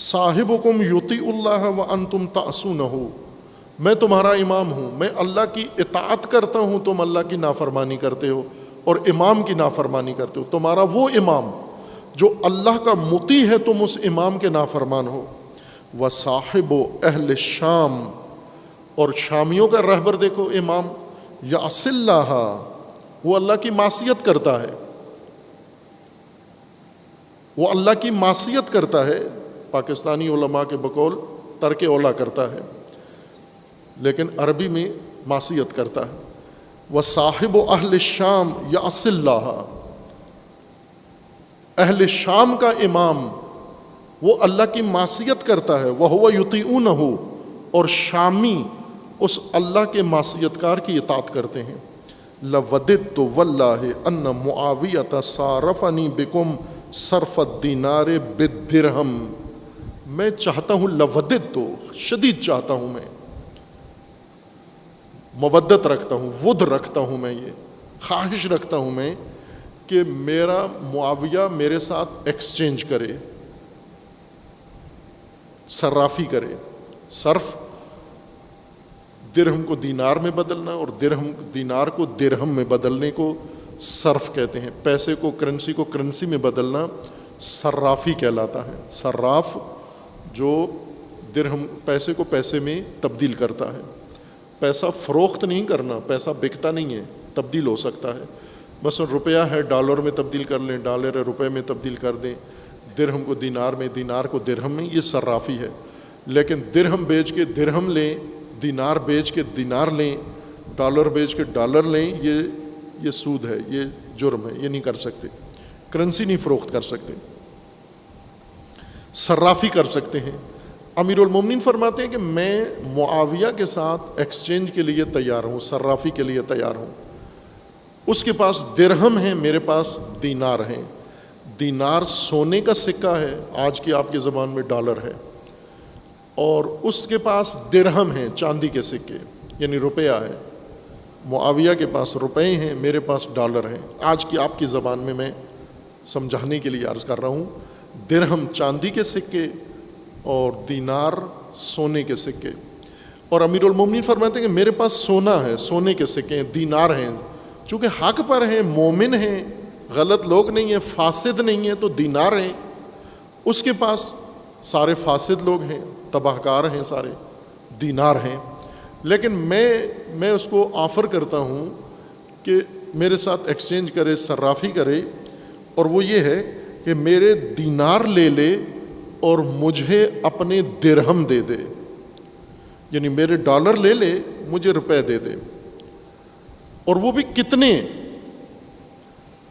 A: صاحبکم یطیع اللہ وانتم تعصونہ, میں تمہارا امام ہوں, میں اللہ کی اطاعت کرتا ہوں, تم اللہ کی نافرمانی کرتے ہو اور امام کی نافرمانی کرتے ہو. تمہارا وہ امام جو اللہ کا مطیع ہے, تم اس امام کے نافرمان ہو. وصاحب اہل الشام, اور شامیوں کا رہبر دیکھو امام, یعصی اللہ, وہ اللہ کی معصیت کرتا ہے, وہ اللہ کی معصیت کرتا ہے. پاکستانی علماء کے بقول ترک اولا کرتا ہے, لیکن عربی میں معصیت کرتا ہے. وصاحب اہل الشام یعصی اللہ, اہل شام کا امام وہ اللہ کی معصیت کرتا ہے. وہو یطیعونہ, اور شامی اس اللہ کے معصیت کار کی اطاعت کرتے ہیں. لوددت واللہ ان معاویۃ صارفنی بکم صرف الدینار بالدرہم, میں چاہتا ہوں, لوددت تو شدید چاہتا ہوں, میں مودت رکھتا ہوں, ود رکھتا ہوں, میں یہ خواہش رکھتا ہوں میں کہ میرا معاویہ میرے ساتھ ایکسچینج کرے, صرافی کرے. صرف درہم کو دینار میں بدلنا اور دینار کو درہم میں بدلنے کو صرف کہتے ہیں. پیسے کو, کرنسی کو کرنسی میں بدلنا صرافی کہلاتا ہے. صراف جو درہم, پیسے کو پیسے میں تبدیل کرتا ہے. پیسہ فروخت نہیں کرنا, پیسہ بکتا نہیں ہے, تبدیل ہو سکتا ہے. مثلا روپیہ ہے, ڈالر میں تبدیل کر لیں, ڈالر ہے روپے میں تبدیل کر دیں, درہم کو دینار میں, دینار کو درہم میں, یہ صرافی ہے. لیکن درہم بیچ کے درہم لیں, دینار بیچ کے دینار لیں, ڈالر بیچ کے ڈالر لیں, یہ سود ہے, یہ جرم ہے, یہ نہیں کر سکتے. کرنسی نہیں فروخت کر سکتے, صرافی کر سکتے ہیں. امیر المومنین فرماتے ہیں کہ میں معاویہ کے ساتھ ایکسچینج کے لیے تیار ہوں, صرافی کے لیے تیار ہوں. اس کے پاس درہم ہیں, میرے پاس دینار ہیں. دینار سونے کا سکہ ہے, آج کی آپ کے زبان میں ڈالر ہے, اور اس کے پاس درہم ہیں, چاندی کے سکے, یعنی روپیہ ہے. معاویہ کے پاس روپے ہیں, میرے پاس ڈالر ہیں. آج کی آپ کی زبان میں سمجھانے کے لیے عرض کر رہا ہوں. درہم چاندی کے سکے اور دینار سونے کے سکے. اور امیر المومنین فرماتے ہیں کہ میرے پاس سونا ہے, سونے کے سکے, دینار ہیں. چونکہ حق پر ہیں, مومن ہیں, غلط لوگ نہیں ہیں, فاسد نہیں ہیں, تو دینار ہیں. اس کے پاس سارے فاسد لوگ ہیں, تباہ کار ہیں, سارے دینار ہیں. لیکن میں اس کو آفر کرتا ہوں کہ میرے ساتھ ایکسچینج کرے, صرافی کرے, اور وہ یہ ہے کہ میرے دینار لے لے اور مجھے اپنے درہم دے دے, یعنی میرے ڈالر لے لے, مجھے روپے دے دے. اور وہ بھی کتنے؟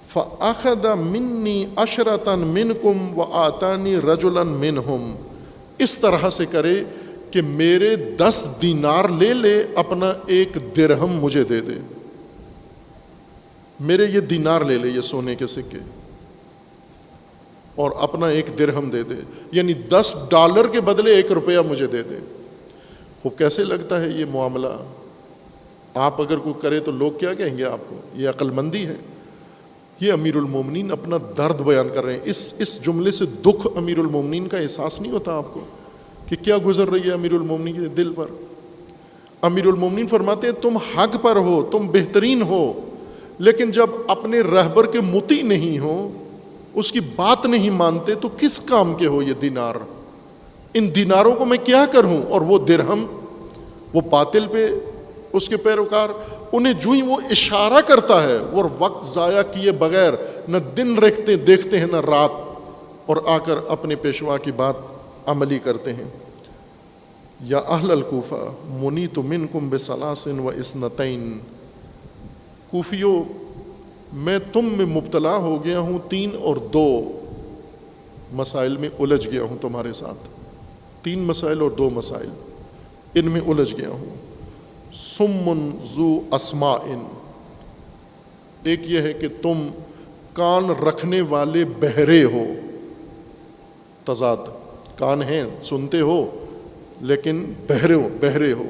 A: فَأَخَذَ مِنِّي عَشْرَةً مِّنْكُمْ وَآتَانِي رَجُلًا مِّنْهُمْ, اس طرح سے کرے کہ میرے 10 دینار لے لے, اپنا ایک درہم مجھے دے دے. میرے یہ دینار لے لے, یہ سونے کے سکے, اور اپنا ایک درہم دے دے, یعنی 10 ڈالر کے بدلے 1 روپیہ مجھے دے دے. وہ کیسے لگتا ہے یہ معاملہ؟ آپ اگر کوئی کرے تو لوگ کیا کہیں گے آپ کو؟ یہ عقل مندی ہے؟ یہ امیر المومنین اپنا درد بیان کر رہے ہیں. اس جملے سے دکھ امیر المومنین کا احساس نہیں ہوتا آپ کو کہ کیا گزر رہی ہے امیر المومنین کے دل پر؟ امیر المومنین فرماتے ہیں تم حق پر ہو، تم بہترین ہو، لیکن جب اپنے رہبر کے مطیع نہیں ہو، اس کی بات نہیں مانتے، تو کس کام کے ہو یہ دینار؟ ان دیناروں کو میں کیا کروں؟ اور وہ درہم، وہ باطل پہ اس کے پیروکار، انہیں جو ہی وہ اشارہ کرتا ہے وہ وقت ضائع کیے بغیر نہ دن دیکھتے ہیں نہ رات، اور آ کر اپنے پیشوا کی بات عملی کرتے ہیں. یا اہل الکوفہ منیت منکم بثلاث و اثنتین، کوفیو میں تم میں مبتلا ہو گیا ہوں 3 اور 2 مسائل میں الجھ گیا ہوں تمہارے ساتھ. 3 مسائل اور 2 مسائل، ان میں الجھ گیا ہوں. سم ذو اسماء، ایک یہ ہے کہ تم کان رکھنے والے بہرے ہو. تضاد، کان ہیں سنتے ہو لیکن بہرے ہو.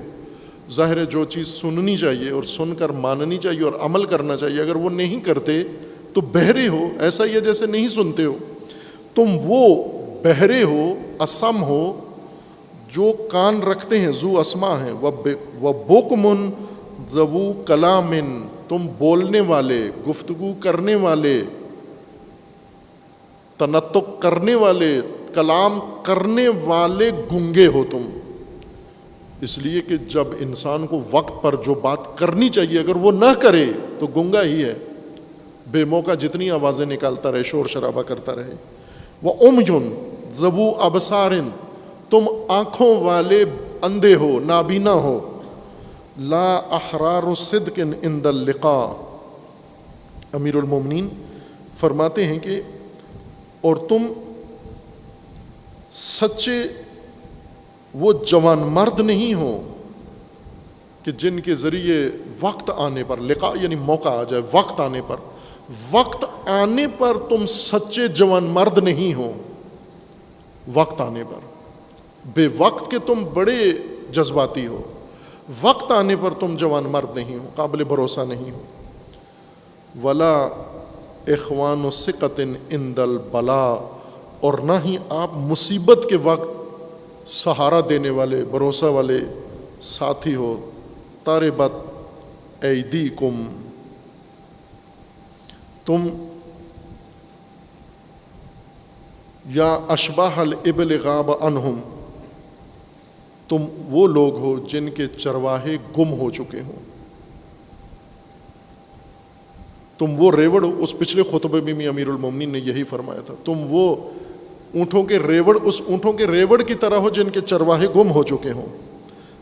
A: ظاہر ہے جو چیز سننی چاہیے اور سن کر ماننی چاہیے اور عمل کرنا چاہیے، اگر وہ نہیں کرتے تو بہرے ہو. ایسا ہی ہے جیسے نہیں سنتے ہو. تم وہ بہرے ہو، اسم ہو، جو کان رکھتے ہیں، ذو اسما ہیں. و بکمن ذو کلامن، تم بولنے والے، گفتگو کرنے والے، تنطق کرنے والے، کلام کرنے والے گنگے ہو تم. اس لیے کہ جب انسان کو وقت پر جو بات کرنی چاہیے اگر وہ نہ کرے تو گنگا ہی ہے، بے موقع جتنی آوازیں نکالتا رہے، شور شرابہ کرتا رہے. وَأُمْيٌ ذَوُو أَبْصَارٍ، تم آنکھوں والے اندھے ہو، نابینا ہو. لا احرار صدق عند اللقاء، امیر المومنین فرماتے ہیں کہ اور تم سچے وہ جوان مرد نہیں ہو کہ جن کے ذریعے وقت آنے پر، لقاء یعنی موقع آ جائے، وقت آنے پر تم سچے جوان مرد نہیں ہو. وقت آنے پر، بے وقت کے تم بڑے جذباتی ہو، وقت آنے پر تم جوان مرد نہیں ہو، قابل بھروسہ نہیں ہو. ولا اخوان ثقۃ عند البلاء، اور نہ ہی آپ مصیبت کے وقت سہارا دینے والے، بھروسہ والے ساتھی ہو. تاربت ایدیکم، تم یا اشباہ الابل غاب عنہم، تم وہ لوگ ہو جن کے چرواہے گم ہو چکے ہوں. تم وہ ریوڑ، اس پچھلے خطبے میں بھی امیر المومنین نے یہی فرمایا تھا، تم وہ اونٹوں کے ریوڑ، اس اونٹوں کے ریوڑ کی طرح ہو جن کے چرواہے گم ہو چکے ہوں.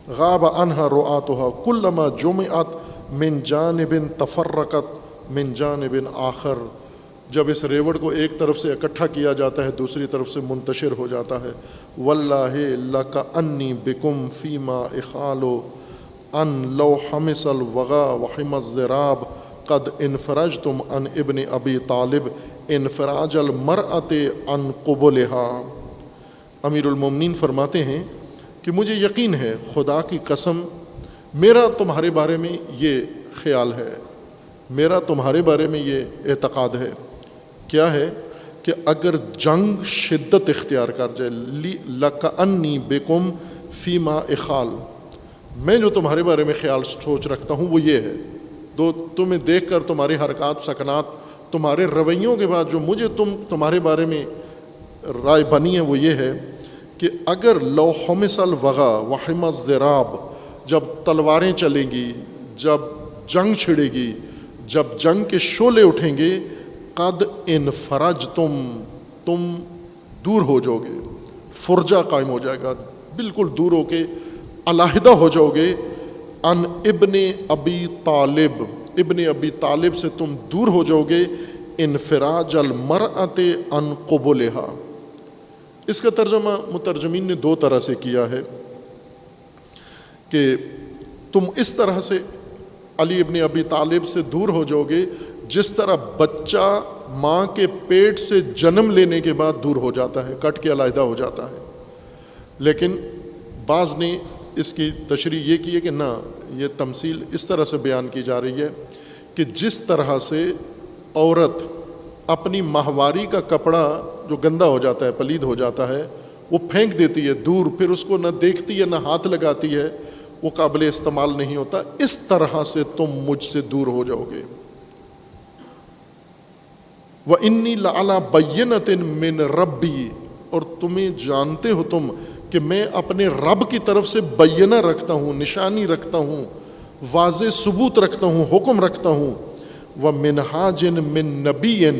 A: غاب عنہا رعاتھا کلما جمعت من جانب تفرقت من جانب آخر، جب اس ریوڑ کو ایک طرف سے اکٹھا کیا جاتا ہے دوسری طرف سے منتشر ہو جاتا ہے. واللہ لکأنی بکم فیما اخالو ان لو حمس الوغا وحم الزراب قد انفرجتم عن ابن ابی طالب انفراج المرأۃ عن قبلها. امیر المومنین فرماتے ہیں کہ مجھے یقین ہے، خدا کی قسم، میرا تمہارے بارے میں یہ خیال ہے، میرا تمہارے بارے میں یہ اعتقاد ہے. کیا ہے کہ اگر جنگ شدت اختیار کر جائے، لکأنی بکم فیما اخال، میں جو تمہارے بارے میں خیال سوچ رکھتا ہوں وہ یہ ہے، تمہیں دیکھ کر تمہاری حرکات سکنات، تمہارے رویوں کے بعد جو مجھے تمہارے بارے میں رائے بنی ہے وہ یہ ہے کہ اگر لو حمس الوغا وحم الزراب، جب تلواریں چلیں گی، جب جنگ چھڑے گی، جب جنگ کے شعلے اٹھیں گے، قد انفرج تم دور ہو جاؤ گے، فرجہ قائم ہو جائے گا، بالکل دور ہو کے علیحدہ ہو جاؤ گے. ان ابن ابی طالب، ابن ابی طالب سے تم دور ہو جاؤ گے. انفراج المرأۃ عن قبلها، اس کا ترجمہ مترجمین نے 2 طرح سے کیا ہے کہ تم اس طرح سے علی ابن ابی طالب سے دور ہو جاؤ گے جس طرح بچہ ماں کے پیٹ سے جنم لینے کے بعد دور ہو جاتا ہے، کٹ کے علیحدہ ہو جاتا ہے. لیکن بعض نے اس کی تشریح یہ کی ہے کہ نہ، یہ تمثیل اس طرح سے بیان کی جا رہی ہے کہ جس طرح سے عورت اپنی ماہواری کا کپڑا جو گندا ہو جاتا ہے، پلید ہو جاتا ہے، وہ پھینک دیتی ہے دور، پھر اس کو نہ دیکھتی ہے نہ ہاتھ لگاتی ہے، وہ قابل استعمال نہیں ہوتا، اس طرح سے تم مجھ سے دور ہو جاؤ گے۔ وَإِنِّي لَعَلَىٰ بَيِّنَةٍ مِّن رَبِّي، اور تمہیں جانتے ہو تم کہ میں اپنے رب کی طرف سے بینہ رکھتا ہوں، نشانی رکھتا ہوں، واضح ثبوت رکھتا ہوں، حکم رکھتا ہوں۔ وَمِنْهَاجٍ مِّن نَبِيٍّ،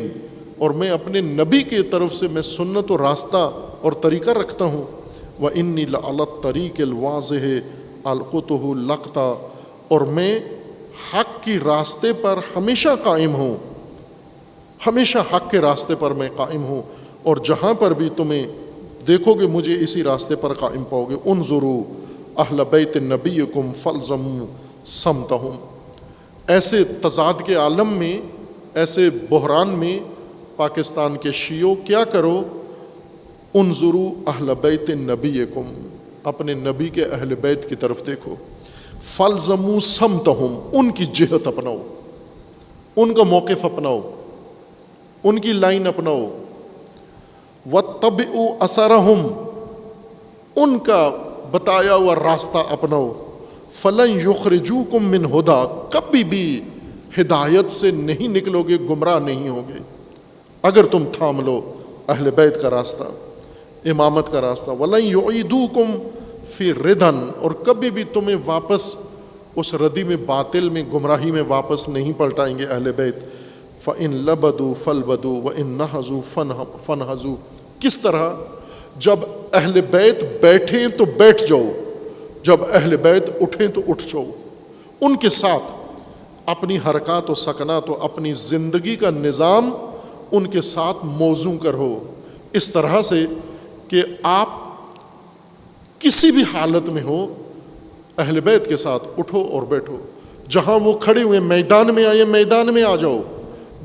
A: اور میں اپنے نبی کی طرف سے میں سنت و راستہ اور طریقہ رکھتا ہوں۔ وَإِنِّي لَعَلَى الطَّرِيقِ الْوَاضِحِ أَلْقُطُهُ لَقْطًا، اور میں حق کی راستے پر ہمیشہ قائم ہوں، ہمیشہ حق کے راستے پر میں قائم ہوں، اور جہاں پر بھی تمہیں دیکھو گے مجھے اسی راستے پر قائم پاؤ گے۔ انظروا اہل بیت نبیکم فالزموا صمتہم۔ ایسے تضاد کے عالم میں، ایسے بحران میں پاکستان کے شیعوں کیا کرو؟ انظروا اہل بیت نبیکم، اپنے نبی کے اہل بیت کی طرف دیکھو، فالزموا صمتہم، ان کی جہت اپناؤ، ان کا موقف اپناؤ، ان کی لائن اپناؤ۔ وَاتَّبِعُوا أَثَرَهُمْ، ان کا بتایا ہوا راستہ اپناؤ۔ فَلَن يُخْرِجُوكُم مِّنْ هُدًى، کبھی بھی ہدایت سے نہیں نکلو گے، گمراہ نہیں ہوگے اگر تم تھام لو اہل بیت کا راستہ، امامت کا راستہ۔ وَلَن يُعِيدُوكُم فِي رِدًا، اور کبھی بھی تمہیں واپس اس ردی میں، باطل میں، گمراہی میں واپس نہیں پلٹائیں گے اہل بیت۔ فَإِن لَبَدُوا فَالْبَدُوا وَإِن نَّهَزُوا فَانْهَزُوا، کس طرح؟ جب اہل بیت بیٹھیں تو بیٹھ جاؤ، جب اہل بیت اٹھیں تو اٹھ جاؤ، ان کے ساتھ اپنی حرکات و سکنات و اپنی زندگی کا نظام ان کے ساتھ موزوں کرو، اس طرح سے کہ آپ کسی بھی حالت میں ہو اہل بیت کے ساتھ اٹھو اور بیٹھو۔ جہاں وہ کھڑے ہوئے میدان میں آئے، میدان میں آ جاؤ،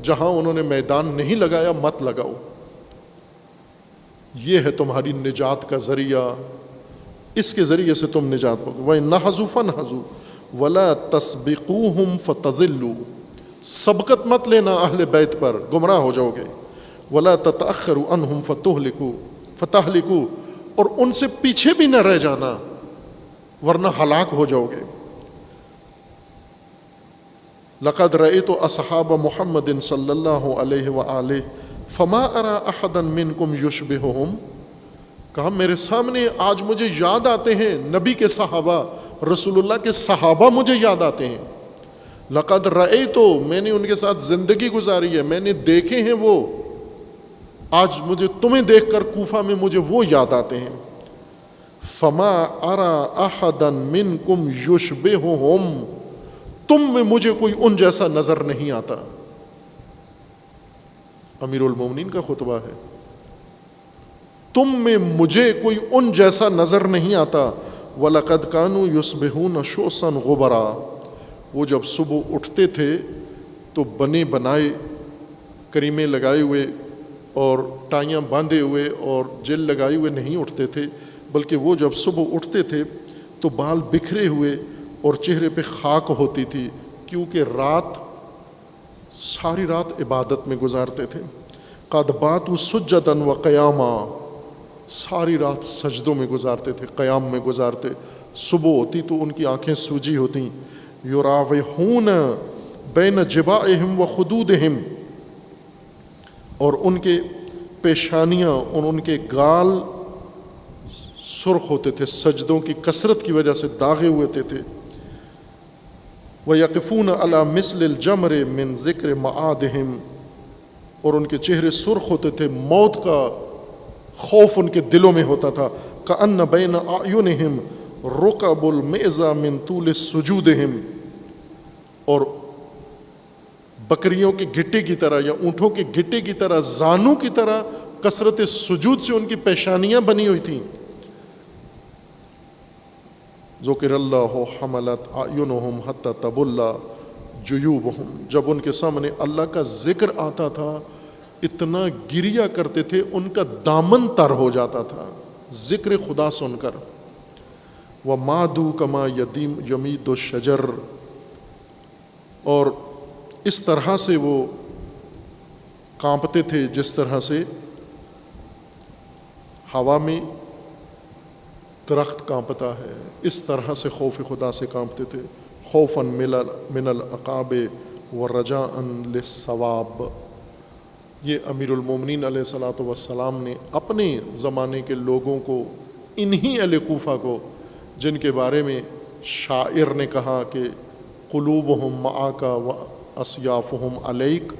A: جہاں انہوں نے میدان نہیں لگایا مت لگاؤ۔ یہ ہے تمہاری نجات کا ذریعہ، اس کے ذریعے سے تم نجات پاؤ گے۔ وَإِنْ فَانْهَزُوا وَلَا تَسْبِقُوهُمْ فَتَضِلُّوا، سبقت مت لینا اہل بیت پر، گمراہ ہو جاؤ گے۔ وَلَا تَتَأَخَّرُوا عَنْهُمْ فَتُهْلِكُوا، اور ان سے پیچھے بھی نہ رہ جانا ورنہ ہلاک ہو جاؤ گے۔ لقد رأيت أصحاب محمد صلی اللہ علیہ وآلہ فما أرى أحدا منكم يشبههم، کہا میرے سامنے آج مجھے یاد آتے ہیں نبی کے صحابہ، رسول اللہ کے صحابہ مجھے یاد آتے ہیں۔ لقد رأيت، میں نے ان کے ساتھ زندگی گزاری ہے، میں نے دیکھے ہیں وہ، آج مجھے تمہیں دیکھ کر کوفہ میں مجھے وہ یاد آتے ہیں۔ فما أرى أحدا منكم يشبههم، تم میں مجھے کوئی ان جیسا نظر نہیں آتا۔ امیر المومنین کا خطبہ ہے، تم میں مجھے کوئی ان جیسا نظر نہیں آتا۔ وَلَقَدْ كَانُوا يُصْبِحُونَ شُعْثًا غُبَرًا، وہ جب صبح اٹھتے تھے تو بنے بنائے، کریمیں لگائے ہوئے اور ٹائیاں باندھے ہوئے اور جیل لگائے ہوئے نہیں اٹھتے تھے، بلکہ وہ جب صبح اٹھتے تھے تو بال بکھرے ہوئے اور چہرے پہ خاک ہوتی تھی، کیونکہ ساری رات عبادت میں گزارتے تھے۔ قَدْ بَاتُوا سُجَّدًا وَقِيَامًا، ساری رات سجدوں میں گزارتے تھے، قیام میں گزارتے۔ صبح ہوتی تو ان کی آنکھیں سوجی ہوتیں۔ یراوحون بین جبائہم وخدودہم، اور ان کے پیشانیاں اور ان کے گال سرخ ہوتے تھے، سجدوں کی کثرت کی وجہ سے داغے ہوئے تھے۔ وَيَقِفُونَ عَلَى مِثْلِ الْجَمْرِ مِنْ ذِكْرِ مَعَادِهِمْ، اور ان کے چہرے سرخ ہوتے تھے، موت کا خوف ان کے دلوں میں ہوتا تھا۔ كَأَنَّ بَيْنَ أَعْيُنِهِمْ رُقَبُ الْمِعْزَةِ مِنْ طُولِ سُجُودِهِمْ، اور بکریوں کے گھٹے کی طرح یا اونٹوں کے گھٹے کی طرح، زانوں کی طرح کثرت سجود سے ان کی پیشانیاں بنی ہوئی تھیں۔ ذکر اللہ حملت اعینہم حتی تبل جیوبہم، جب ان کے سامنے اللہ کا ذکر آتا تھا اتنا گریا کرتے تھے، ان کا دامن تر ہو جاتا تھا ذکر خدا سن کر۔ وَمَادُوا كَمَا يَمِيدُ الشَّجَرُ، اور اس طرح سے وہ کانپتے تھے جس طرح سے ہوا میں درخت کانپتا ہے، اس طرح سے خوف خدا سے کانپتے تھے، خوفاً من العقاب ورجاءً للثواب۔ یہ امیر المومنین علیہ الصلاۃ والسلام نے اپنے زمانے کے لوگوں کو، انہی اہل کوفہ کو جن کے بارے میں شاعر نے کہا کہ قلوبہم معاک واسیافہم علیک،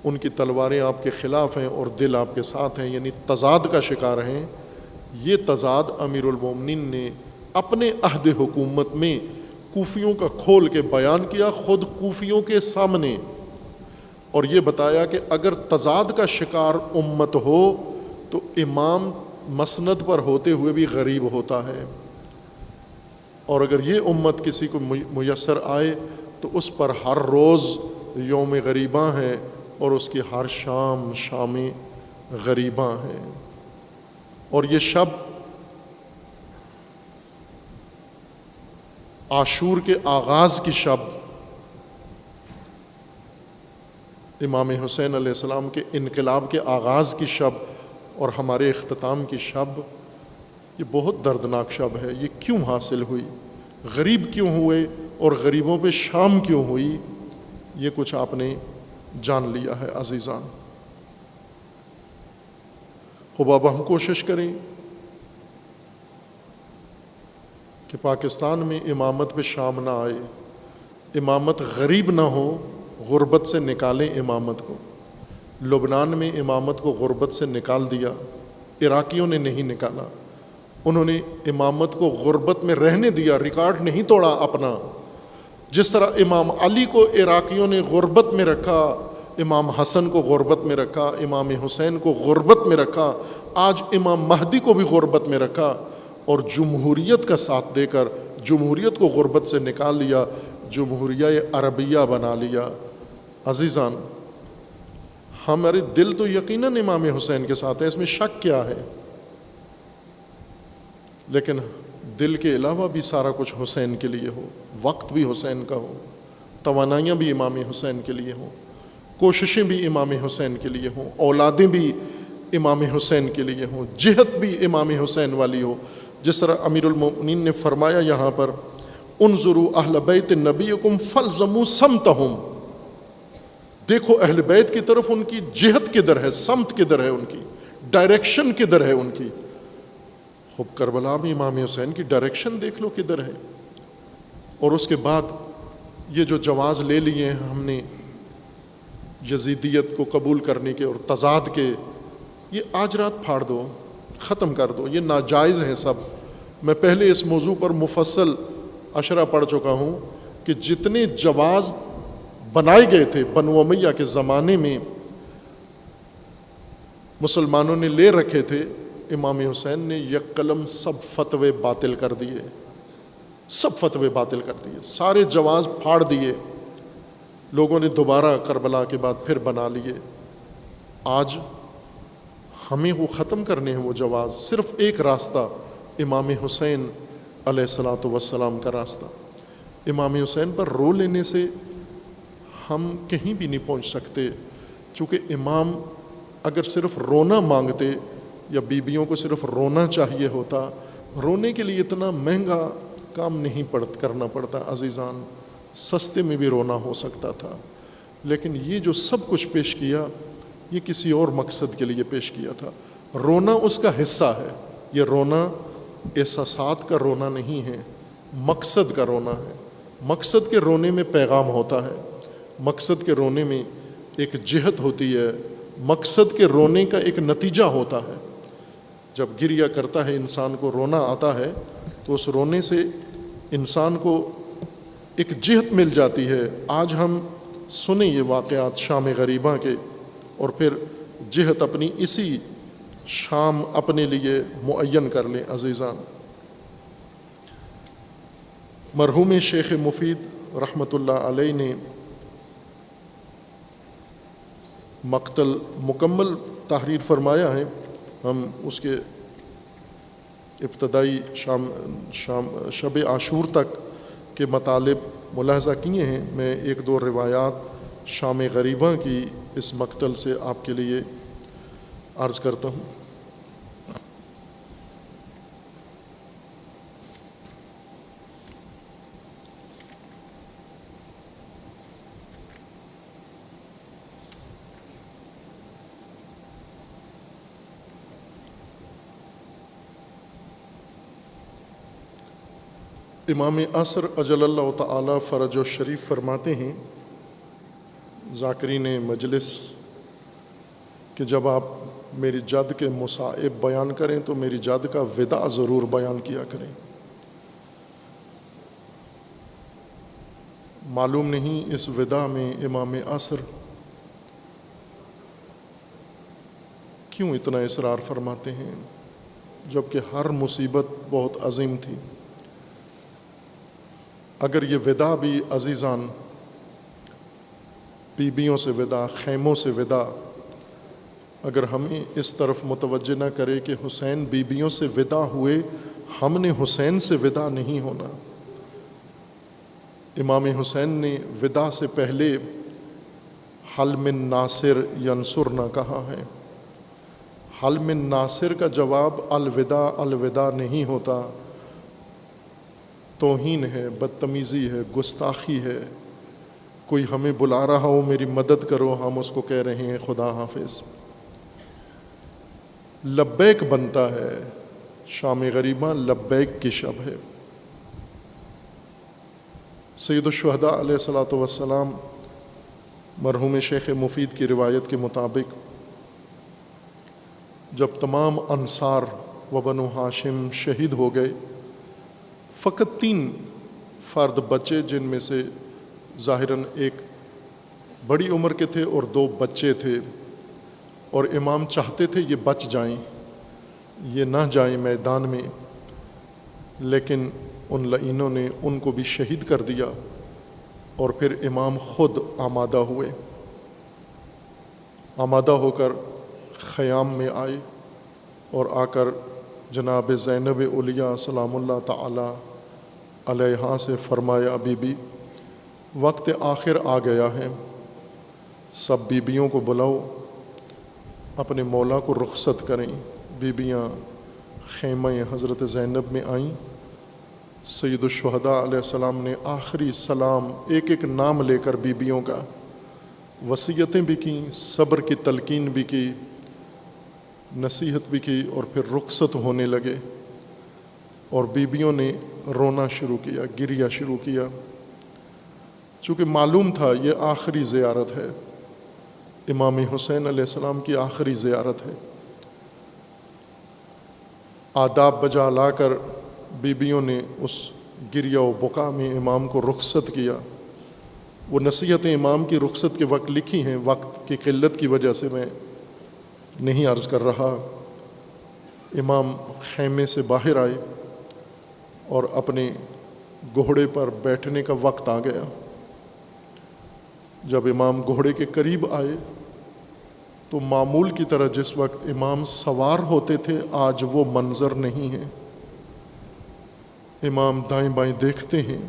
A: ان کی تلواریں آپ کے خلاف ہیں اور دل آپ کے ساتھ ہیں، یعنی تضاد کا شکار ہیں۔ یہ تضاد امیر المومنین نے اپنے عہد حکومت میں کوفیوں کا کھول کے بیان کیا، خود کوفیوں کے سامنے، اور یہ بتایا کہ اگر تضاد کا شکار امت ہو تو امام مسند پر ہوتے ہوئے بھی غریب ہوتا ہے، اور اگر یہ امت کسی کو میسر آئے تو اس پر ہر روز یوم غریباں ہے اور اس کی ہر شام شام غریباں ہیں۔ اور یہ شب عاشور کے آغاز کی شب، امام حسین علیہ السلام کے انقلاب کے آغاز کی شب اور ہمارے اختتام کی شب، یہ بہت دردناک شب ہے۔ یہ کیوں حاصل ہوئی؟ غریب کیوں ہوئے اور غریبوں پہ شام کیوں ہوئی؟ یہ کچھ آپ نے جان لیا ہے عزیزان۔ خوب اب ہم کوشش کریں کہ پاکستان میں امامت پہ شام نہ آئے، امامت غریب نہ ہو، غربت سے نکالیں امامت کو۔ لبنان میں امامت کو غربت سے نکال دیا، عراقیوں نے نہیں نکالا، انہوں نے امامت کو غربت میں رہنے دیا، ریکارڈ نہیں توڑا اپنا۔ جس طرح امام علی کو عراقیوں نے غربت میں رکھا، امام حسن کو غربت میں رکھا، امام حسین کو غربت میں رکھا، آج امام مہدی کو بھی غربت میں رکھا، اور جمہوریت کا ساتھ دے کر جمہوریت کو غربت سے نکال لیا، جمہوریہ عربیہ بنا لیا۔ عزیزان، ہمارے دل تو یقیناً امام حسین کے ساتھ ہے، اس میں شک کیا ہے، لیکن دل کے علاوہ بھی سارا کچھ حسین کے لیے ہو، وقت بھی حسین کا ہو، توانائیاں بھی امام حسین کے لیے ہوں، کوششیں بھی امام حسین کے لیے ہوں، اولادیں بھی امام حسین کے لیے ہوں، جہت بھی امام حسین والی ہو۔ جس طرح امیر المومنین نے فرمایا یہاں پر، انظروا اہل بیت نبیکم فالزموا سمتہم، دیکھو اہل بیت کی طرف، ان کی جہت کدھر ہے، سمت کدھر ہے، ان کی ڈائریکشن کدھر ہے ان کی۔ خوب کربلا میں امام حسین کی ڈائریکشن دیکھ لو کدھر ہے۔ اور اس کے بعد یہ جو جواز لے لیے ہیں ہم نے یزیدیت کو قبول کرنے کے اور تضاد کے، یہ آج رات پھاڑ دو، ختم کر دو، یہ ناجائز ہیں سب۔ میں پہلے اس موضوع پر مفصل اشرح پڑھ چکا ہوں کہ جتنے جواز بنائے گئے تھے بنو امیہ کے زمانے میں، مسلمانوں نے لے رکھے تھے، امام حسین نے یک قلم سب فتوے باطل کر دیے، سب فتوے باطل کر دیے، سارے جواز پھاڑ دیے، لوگوں نے دوبارہ کربلا کے بعد پھر بنا لیے۔ آج ہمیں وہ ختم کرنے ہیں وہ جواز، صرف ایک راستہ، امام حسین علیہ الصلاۃ والسلام کا راستہ۔ امام حسین پر رو لینے سے ہم کہیں بھی نہیں پہنچ سکتے، چونکہ امام اگر صرف رونا مانگتے یا بیویوں کو صرف رونا چاہیے ہوتا، رونے کے لیے اتنا مہنگا کام نہیں کرنا پڑتا عزیزان، سستے میں بھی رونا ہو سکتا تھا۔ لیکن یہ جو سب کچھ پیش کیا، یہ کسی اور مقصد کے لیے پیش کیا تھا۔ رونا اس کا حصہ ہے، یہ رونا احساسات کا رونا نہیں ہے، مقصد کا رونا ہے۔ مقصد کے رونے میں پیغام ہوتا ہے، مقصد کے رونے میں ایک جہت ہوتی ہے، مقصد کے رونے کا ایک نتیجہ ہوتا ہے۔ جب گریہ کرتا ہے انسان کو رونا آتا ہے تو اس رونے سے انسان کو ایک جہت مل جاتی ہے۔ آج ہم سنیں یہ واقعات شام غریباں کے، اور پھر جہت اپنی اسی شام اپنے لیے معین کر لیں عزیزان۔ مرحوم شیخ مفید رحمۃ اللہ علیہ نے مقتل مکمل تحریر فرمایا ہے، ہم اس کے ابتدائی شب عاشور تک کے مطالب ملاحظہ کیے ہیں. میں ایک دو روایات شام غریبہ کی اس مقتل سے آپ کے لیے عرض کرتا ہوں. امام عصر اجل اللہ تعالی فرج و شریف فرماتے ہیں ذاکرین مجلس کہ جب آپ میری جد کے مصائب بیان کریں تو میری جد کا وداع ضرور بیان کیا کریں. معلوم نہیں اس وداع میں امام عصر کیوں اتنا اصرار فرماتے ہیں جبکہ ہر مصیبت بہت عظیم تھی. اگر یہ وداع بھی عزیزان بیویوں سے وداع، خیموں سے وداع، اگر ہمیں اس طرف متوجہ نہ کرے کہ حسین بیویوں سے وداع ہوئے، ہم نے حسین سے وداع نہیں ہونا. امام حسین نے وداع سے پہلے حل من ناصر ینصرنا کہا ہے. حل من ناصر کا جواب الوداع الوداع نہیں ہوتا. توہین ہے، بدتمیزی ہے، گستاخی ہے. کوئی ہمیں بلا رہا ہو میری مدد کرو، ہم اس کو کہہ رہے ہیں خدا حافظ. لبیک بنتا ہے. شام غریبہ لبیک کی شب ہے. سید الشہداء علیہ الصلاۃ والسلام مرحوم شیخ مفید کی روایت کے مطابق جب تمام انصار و بنو ہاشم شہید ہو گئے، فقط 3 فرد بچے، جن میں سے ظاہراً ایک بڑی عمر کے تھے اور 2 بچے تھے، اور امام چاہتے تھے یہ بچ جائیں، یہ نہ جائیں میدان میں، لیکن ان لعینوں نے ان کو بھی شہید کر دیا. اور پھر امام خود آمادہ ہوئے، آمادہ ہو کر خیام میں آئے اور آ کر جناب زینب علیہ سلام اللہ تعالی علیہا سے فرمایا بی بی وقت آخر آ گیا ہے، سب بیبیوں کو بلاؤ، اپنے مولا کو رخصت کریں. بیبیاں خیمہ حضرت زینب میں آئیں. سید الشہداء علیہ السلام نے آخری سلام ایک ایک نام لے کر بیبیوں کا وصیتیں بھی کیں، صبر کی تلقین بھی کی، نصیحت بھی کی، اور پھر رخصت ہونے لگے. اور بیبیوں نے رونا شروع کیا، گریہ شروع کیا، چونکہ معلوم تھا یہ آخری زیارت ہے، امام حسین علیہ السلام کی آخری زیارت ہے. آداب بجا لا کر بیبیوں نے اس گریہ و بکا میں امام کو رخصت کیا. وہ نصیحتیں امام کی رخصت کے وقت لکھی ہیں، وقت کی قلت کی وجہ سے میں نہیں عرض کر رہا. امام خیمے سے باہر آئے اور اپنے گھوڑے پر بیٹھنے کا وقت آ گیا. جب امام گھوڑے کے قریب آئے تو معمول کی طرح جس وقت امام سوار ہوتے تھے آج وہ منظر نہیں ہے. امام دائیں بائیں دیکھتے ہیں،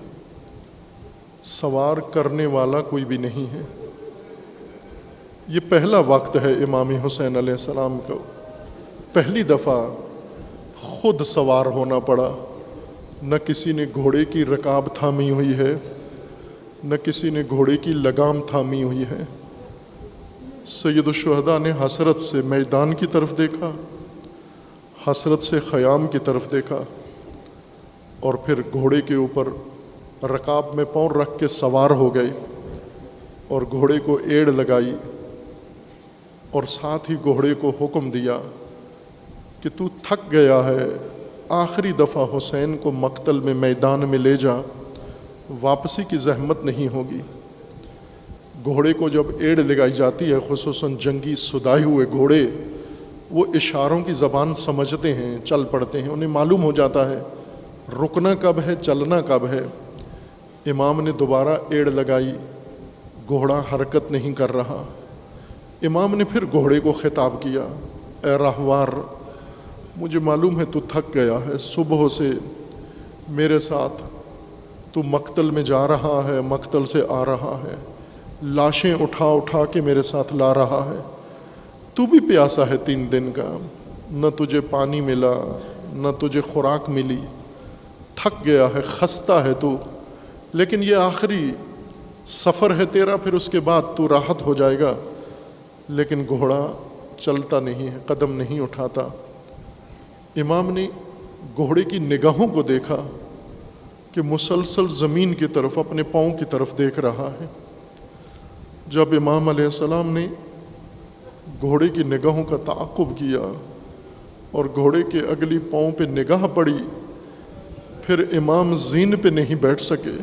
A: سوار کرنے والا کوئی بھی نہیں ہے. یہ پہلا وقت ہے امام حسین علیہ السلام کو، پہلی دفعہ خود سوار ہونا پڑا. نہ کسی نے گھوڑے کی رکاب تھامی ہوئی ہے، نہ کسی نے گھوڑے کی لگام تھامی ہوئی ہے. سید الشہداء نے حسرت سے میدان کی طرف دیکھا، حسرت سے خیام کی طرف دیکھا، اور پھر گھوڑے کے اوپر رکاب میں پاؤں رکھ کے سوار ہو گئے اور گھوڑے کو ایڑ لگائی، اور ساتھ ہی گھوڑے کو حکم دیا کہ تو تھک گیا ہے، آخری دفعہ حسین کو مقتل میں میدان میں لے جا، واپسی کی زحمت نہیں ہوگی. گھوڑے کو جب ایڑ لگائی جاتی ہے، خصوصاً جنگی سدائے ہوئے گھوڑے، وہ اشاروں کی زبان سمجھتے ہیں، چل پڑتے ہیں، انہیں معلوم ہو جاتا ہے رکنا کب ہے، چلنا کب ہے. امام نے دوبارہ ایڑ لگائی، گھوڑا حرکت نہیں کر رہا. امام نے پھر گھوڑے کو خطاب کیا، اے راہوار مجھے معلوم ہے تو تھک گیا ہے، صبح سے میرے ساتھ تو مقتل میں جا رہا ہے، مقتل سے آ رہا ہے، لاشیں اٹھا اٹھا کے میرے ساتھ لا رہا ہے، تو بھی پیاسا ہے 3 دن کا، نہ تجھے پانی ملا نہ تجھے خوراک ملی، تھک گیا ہے، خستہ ہے تو، لیکن یہ آخری سفر ہے تیرا، پھر اس کے بعد تو راحت ہو جائے گا۔ لیکن گھوڑا چلتا نہیں ہے، قدم نہیں اٹھاتا۔ امام نے گھوڑے کی نگاہوں کو دیکھا کہ مسلسل زمین کی طرف، اپنے پاؤں کی طرف دیکھ رہا ہے۔ جب امام علیہ السلام نے گھوڑے کی نگاہوں کا تعاقب کیا اور گھوڑے کے اگلی پاؤں پہ نگاہ پڑی، پھر امام زین پہ نہیں بیٹھ سکے،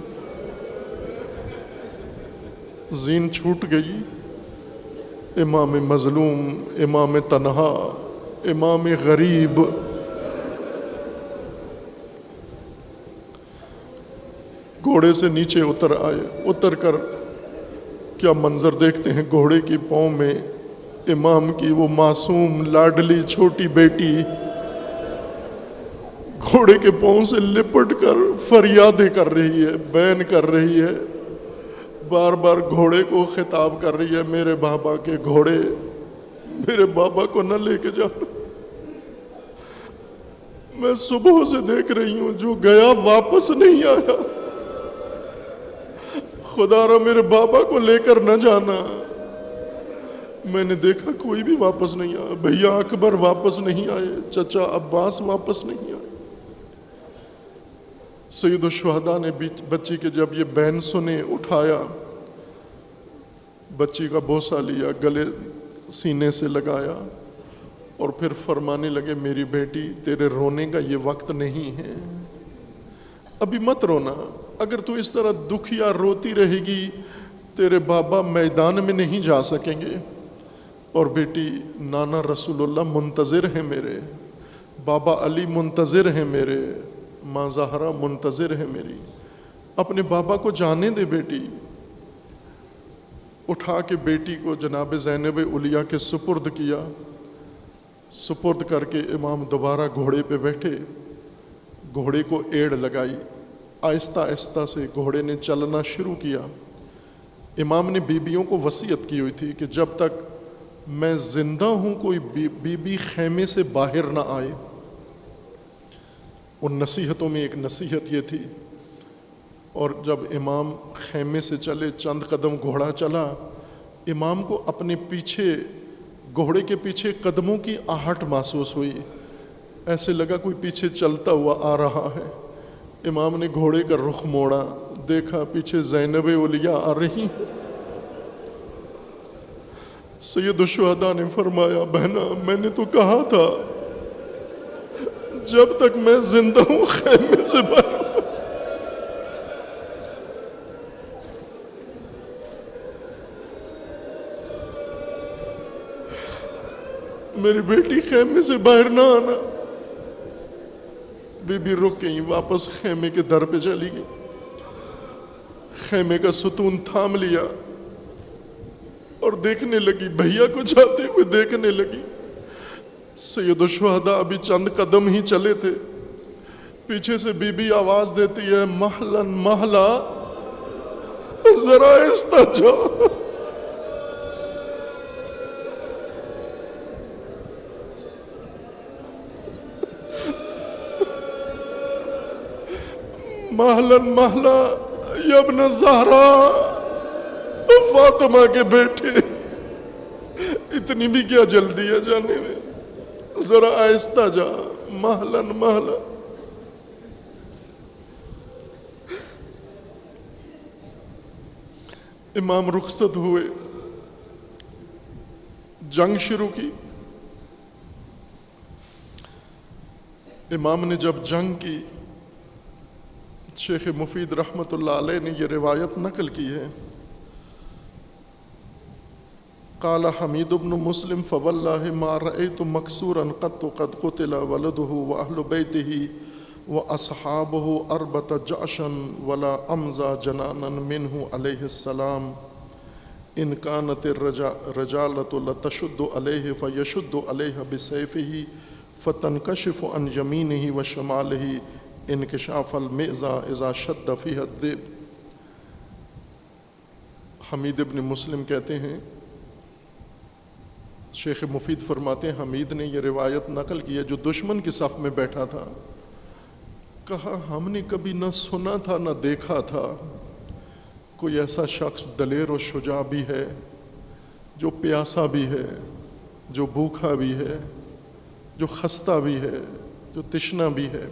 A: زین چھوٹ گئی۔ امام مظلوم، امام تنہا، امام غریب، گھوڑے سے نیچے اتر آئے۔ اتر کر کیا منظر دیکھتے ہیں، گھوڑے کی پاؤں میں امام کی وہ معصوم لاڈلی چھوٹی بیٹی گھوڑے کے پاؤں سے لپٹ کر فریادیں کر رہی ہے، بین کر رہی ہے، بار بار گھوڑے کو خطاب کر رہی ہے، میرے بابا کے گھوڑے، میرے بابا کو نہ لے کے جانا، میں صبح سے دیکھ رہی ہوں، جو گیا واپس نہیں آیا، خدا را میرے بابا کو لے کر نہ جانا۔ میں نے دیکھا کوئی بھی واپس نہیں آیا، بھیا اکبر واپس نہیں آئے، چچا عباس واپس نہیں آئے۔ سید الشہداء نے بچی کے جب یہ بین سنے، اٹھایا، بچی کا بوسہ لیا، گلے سینے سے لگایا، اور پھر فرمانے لگے، میری بیٹی تیرے رونے کا یہ وقت نہیں ہے، ابھی مت رونا، اگر تو اس طرح دکھیا روتی رہے گی تیرے بابا میدان میں نہیں جا سکیں گے، اور بیٹی نانا رسول اللہ منتظر ہیں میرے، بابا علی منتظر ہیں میرے، ماں زہرا منتظر ہے میری، اپنے بابا کو جانے دے بیٹی۔ اٹھا کے بیٹی کو جناب زینب علیہ کے سپرد کیا، سپرد کر کے امام دوبارہ گھوڑے پہ بیٹھے، گھوڑے کو ایڑ لگائی، آہستہ آہستہ سے گھوڑے نے چلنا شروع کیا۔ امام نے بیویوں کو وصیت کی ہوئی تھی کہ جب تک میں زندہ ہوں کوئی بی خیمے سے باہر نہ آئے۔ ان نصیحتوں میں ایک نصیحت یہ تھی، اور جب امام خیمے سے چلے، چند قدم گھوڑا چلا، امام کو اپنے پیچھے، گھوڑے کے پیچھے قدموں کی آہٹ محسوس ہوئی، ایسے لگا کوئی پیچھے چلتا ہوا آ رہا ہے۔ امام نے گھوڑے کا رخ موڑا، دیکھا پیچھے زینب علیہ آ رہی۔ سید الشہداء نے فرمایا، بہنا میں نے تو کہا تھا جب تک میں زندہ ہوں خیمے سے باہر۔ میری بیٹی خیمے سے باہر نہ آنا۔ بی بی رک گئی، واپس خیمے کے در پہ چلی گئی، خیمے کا ستون تھام لیا اور دیکھنے لگی، بھیا کو جاتے ہوئے دیکھنے لگی۔ سید الشہداء ابھی چند قدم ہی چلے تھے، پیچھے سے بی بی آواز دیتی ہے، محلن محلا، ذرا آہستہ جاؤ۔ محلن محلا یا ابن زہرا، فاطمہ کے بیٹے، اتنی بھی کیا جلدی ہے جانے میں، ذرا آہستہ جا، محلن محلا۔ امام رخصت ہوئے، جنگ شروع کی۔ امام نے جب جنگ کی، شیخ مفید رحمۃ اللہ علیہ نے یہ روایت نقل کی ہے، قال حمید بن مسلم فواللہ ما رأیت مکسورا قط قتل ولده واہل بیتہ واصحابہ اربط جعشا ولا امزا جنانا منہ علیہ السلام ان كانت الرجالة لتشد علیہ فیشد علیہ بسیفہ فتنکشف عن یمینہ و شمالہ انکشاف المعزہ اذا شد فیہ الذئب۔ حمید ابن مسلم کہتے ہیں، شیخ مفید فرماتے ہیں حمید نے یہ روایت نقل کی ہے جو دشمن کی صف میں بیٹھا تھا، کہا ہم نے کبھی نہ سنا تھا نہ دیکھا تھا کوئی ایسا شخص دلیر و شجاع بھی ہے، جو پیاسا بھی ہے، جو بھوکا بھی ہے، جو خستہ بھی ہے، جو تشنہ بھی ہے،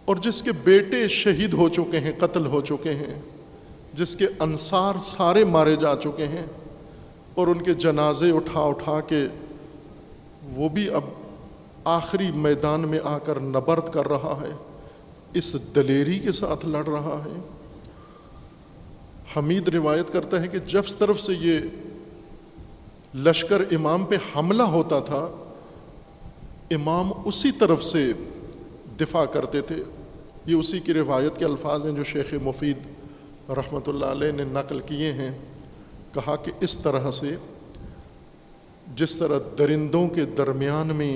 A: اور جس کے بیٹے شہید ہو چکے ہیں، قتل ہو چکے ہیں، جس کے انصار سارے مارے جا چکے ہیں، اور ان کے جنازے اٹھا اٹھا کے وہ بھی اب آخری میدان میں آ کر نبرد کر رہا ہے، اس دلیری کے ساتھ لڑ رہا ہے۔ حمید روایت کرتا ہے کہ جب طرف سے یہ لشکر امام پہ حملہ ہوتا تھا، امام اسی طرف سے دفاع کرتے تھے۔ یہ اسی کی روایت کے الفاظ ہیں جو شیخ مفید رحمۃ اللہ علیہ نے نقل کیے ہیں۔ کہا کہ اس طرح سے جس طرح درندوں کے درمیان میں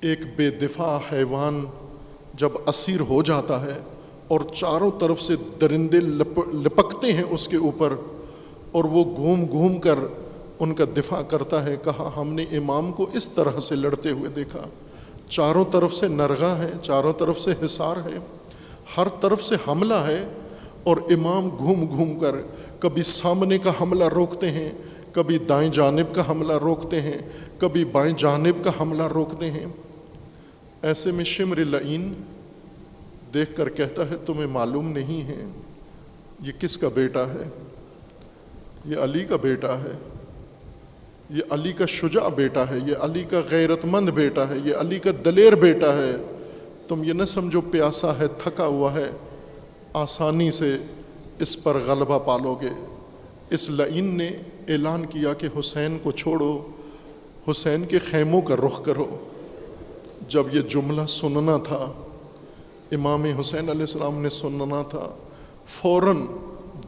A: ایک بے دفاع حیوان جب اسیر ہو جاتا ہے اور چاروں طرف سے درندے لپکتے ہیں اس کے اوپر اور وہ گھوم گھوم کر ان کا دفاع کرتا ہے، کہا ہم نے امام کو اس طرح سے لڑتے ہوئے دیکھا، چاروں طرف سے نرغہ ہے، چاروں طرف سے حصار ہے، ہر طرف سے حملہ ہے، اور امام گھوم گھوم کر کبھی سامنے کا حملہ روکتے ہیں، کبھی دائیں جانب کا حملہ روکتے ہیں، کبھی بائیں جانب کا حملہ روکتے ہیں۔ ایسے میں شمر لعین دیکھ کر کہتا ہے تمہیں معلوم نہیں ہے یہ کس کا بیٹا ہے؟ یہ علی کا بیٹا ہے، یہ علی کا شجاع بیٹا ہے، یہ علی کا غیرت مند بیٹا ہے، یہ علی کا دلیر بیٹا ہے۔ تم یہ نہ سمجھو پیاسا ہے، تھکا ہوا ہے، آسانی سے اس پر غلبہ پالو گے۔ اس لعین نے اعلان کیا کہ حسین کو چھوڑو، حسین کے خیموں کا رخ کرو۔ جب یہ جملہ سننا تھا، امام حسین علیہ السلام نے سننا تھا، فوراً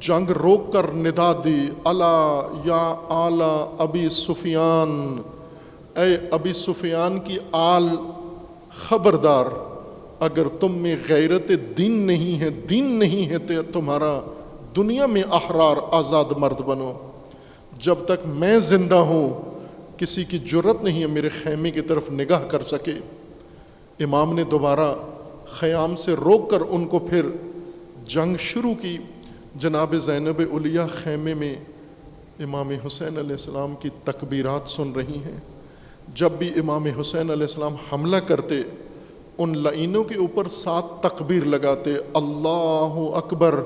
A: جنگ روک کر ندا دی، الا یا آل ابی سفیان، اے ابی سفیان کی آل، خبردار، اگر تم میں غیرت دین نہیں ہے، دین نہیں ہے تو تمہارا دنیا میں احرار آزاد مرد بنو۔ جب تک میں زندہ ہوں کسی کی جرت نہیں ہے میرے خیمے کی طرف نگاہ کر سکے۔ امام نے دوبارہ خیام سے روک کر ان کو پھر جنگ شروع کی۔ جناب زینب علیہ خیمے میں امام حسین علیہ السلام کی تکبیرات سن رہی ہیں۔ جب بھی امام حسین علیہ السلام حملہ کرتے، ان لعینوں کے اوپر 7 تکبیر لگاتے، اللہ اکبر۔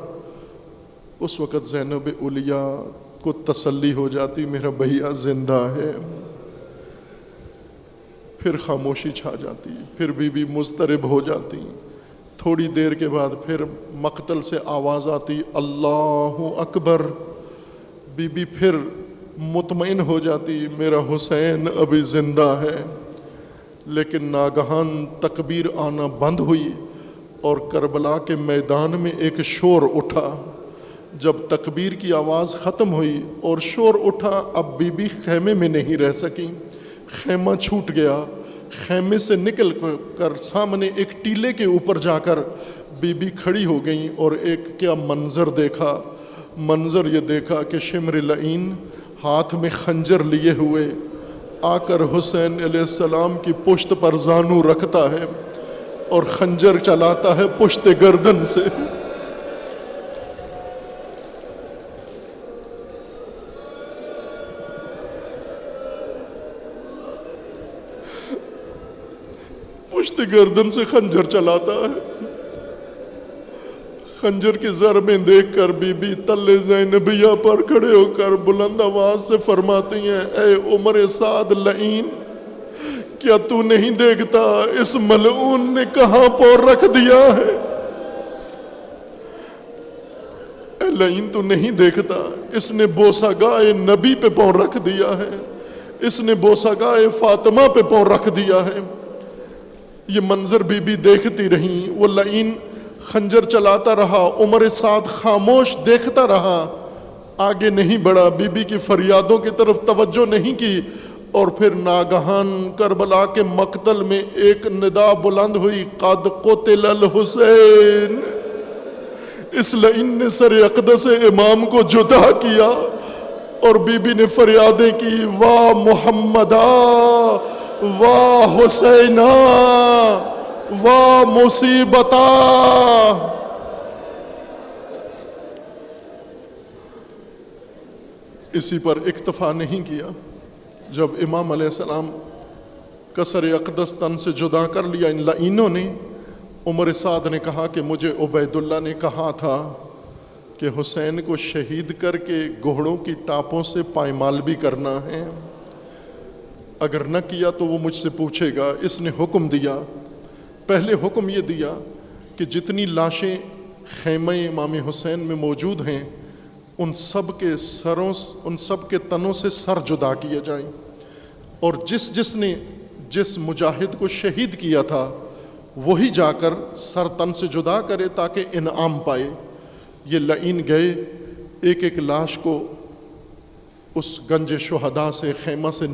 A: اس وقت زینب علیہ کو تسلی ہو جاتی، میرا بھیا زندہ ہے۔ پھر خاموشی چھا جاتی، پھر بی بی مضطرب ہو جاتی۔ تھوڑی دیر کے بعد پھر مقتل سے آواز آتی، اللہ اکبر۔ بی بی پھر مطمئن ہو جاتی، میرا حسین ابھی زندہ ہے۔ لیکن ناگہان تکبیر آنا بند ہوئی اور کربلا کے میدان میں ایک شور اٹھا۔ جب تکبیر کی آواز ختم ہوئی اور شور اٹھا، اب بی بی خیمے میں نہیں رہ سکی، خیمہ چھوٹ گیا۔ خیمے سے نکل کر سامنے ایک ٹیلے کے اوپر جا کر بی بی کھڑی ہو گئیں، اور ایک کیا منظر دیکھا۔ منظر یہ دیکھا کہ شمر لعین ہاتھ میں خنجر لیے ہوئے آ کر حسین علیہ السلام کی پشت پر زانو رکھتا ہے اور خنجر چلاتا ہے پشت گردن سے۔ پشت گردن سے خنجر چلاتا ہے۔ خنجر کی ضربیں دیکھ کر بی بی تلے زینبیہ پر کھڑے ہو کر بلند آواز سے فرماتی ہیں، اے عمر سعد لعین، کیا تو نہیں دیکھتا اس ملعون نے کہاں پور رکھ دیا ہے؟ اے لعین تو نہیں دیکھتا، اس نے بوسہ گائے نبی پہ پاؤں رکھ دیا ہے، اس نے بوسہ گائے فاطمہ پہ پاؤں رکھ دیا ہے۔ یہ منظر بی بی دیکھتی رہیں، وہ لعین خنجر چلاتا رہا، عمر سعد خاموش دیکھتا رہا، آگے نہیں بڑھا، بی بی کی فریادوں کی طرف توجہ نہیں کی۔ اور پھر ناگہان کربلا کے مقتل میں ایک ندا بلند ہوئی، قد قتل الحسین۔ اس لعین نے سر اقدس امام کو جدا کیا اور بی بی نے فریادیں کی، واہ محمدہ، واہ حسینہ، واہ مصیبتہ۔ اسی پر اکتفا نہیں کیا، جب امام علیہ السلام کا سر اقدس تن سے جدا کر لیا ان لعینوں نے، عمر سعد نے کہا کہ مجھے عبید اللہ نے کہا تھا کہ حسین کو شہید کر کے گھوڑوں کی ٹاپوں سے پائمال بھی کرنا ہے، اگر نہ کیا تو وہ مجھ سے پوچھے گا۔ اس نے حکم دیا، پہلے حکم یہ دیا کہ جتنی لاشیں خیمہ امام حسین میں موجود ہیں ان سب کے سروں، ان سب کے تنوں سے سر جدا کیے جائیں، اور جس نے جس مجاہد کو شہید کیا تھا وہی جا کر سر تن سے جدا کرے تاکہ انعام پائے۔ یہ لعین گئے، ایک ایک لاش کو اس گنج شہداء سے، خیمہ سے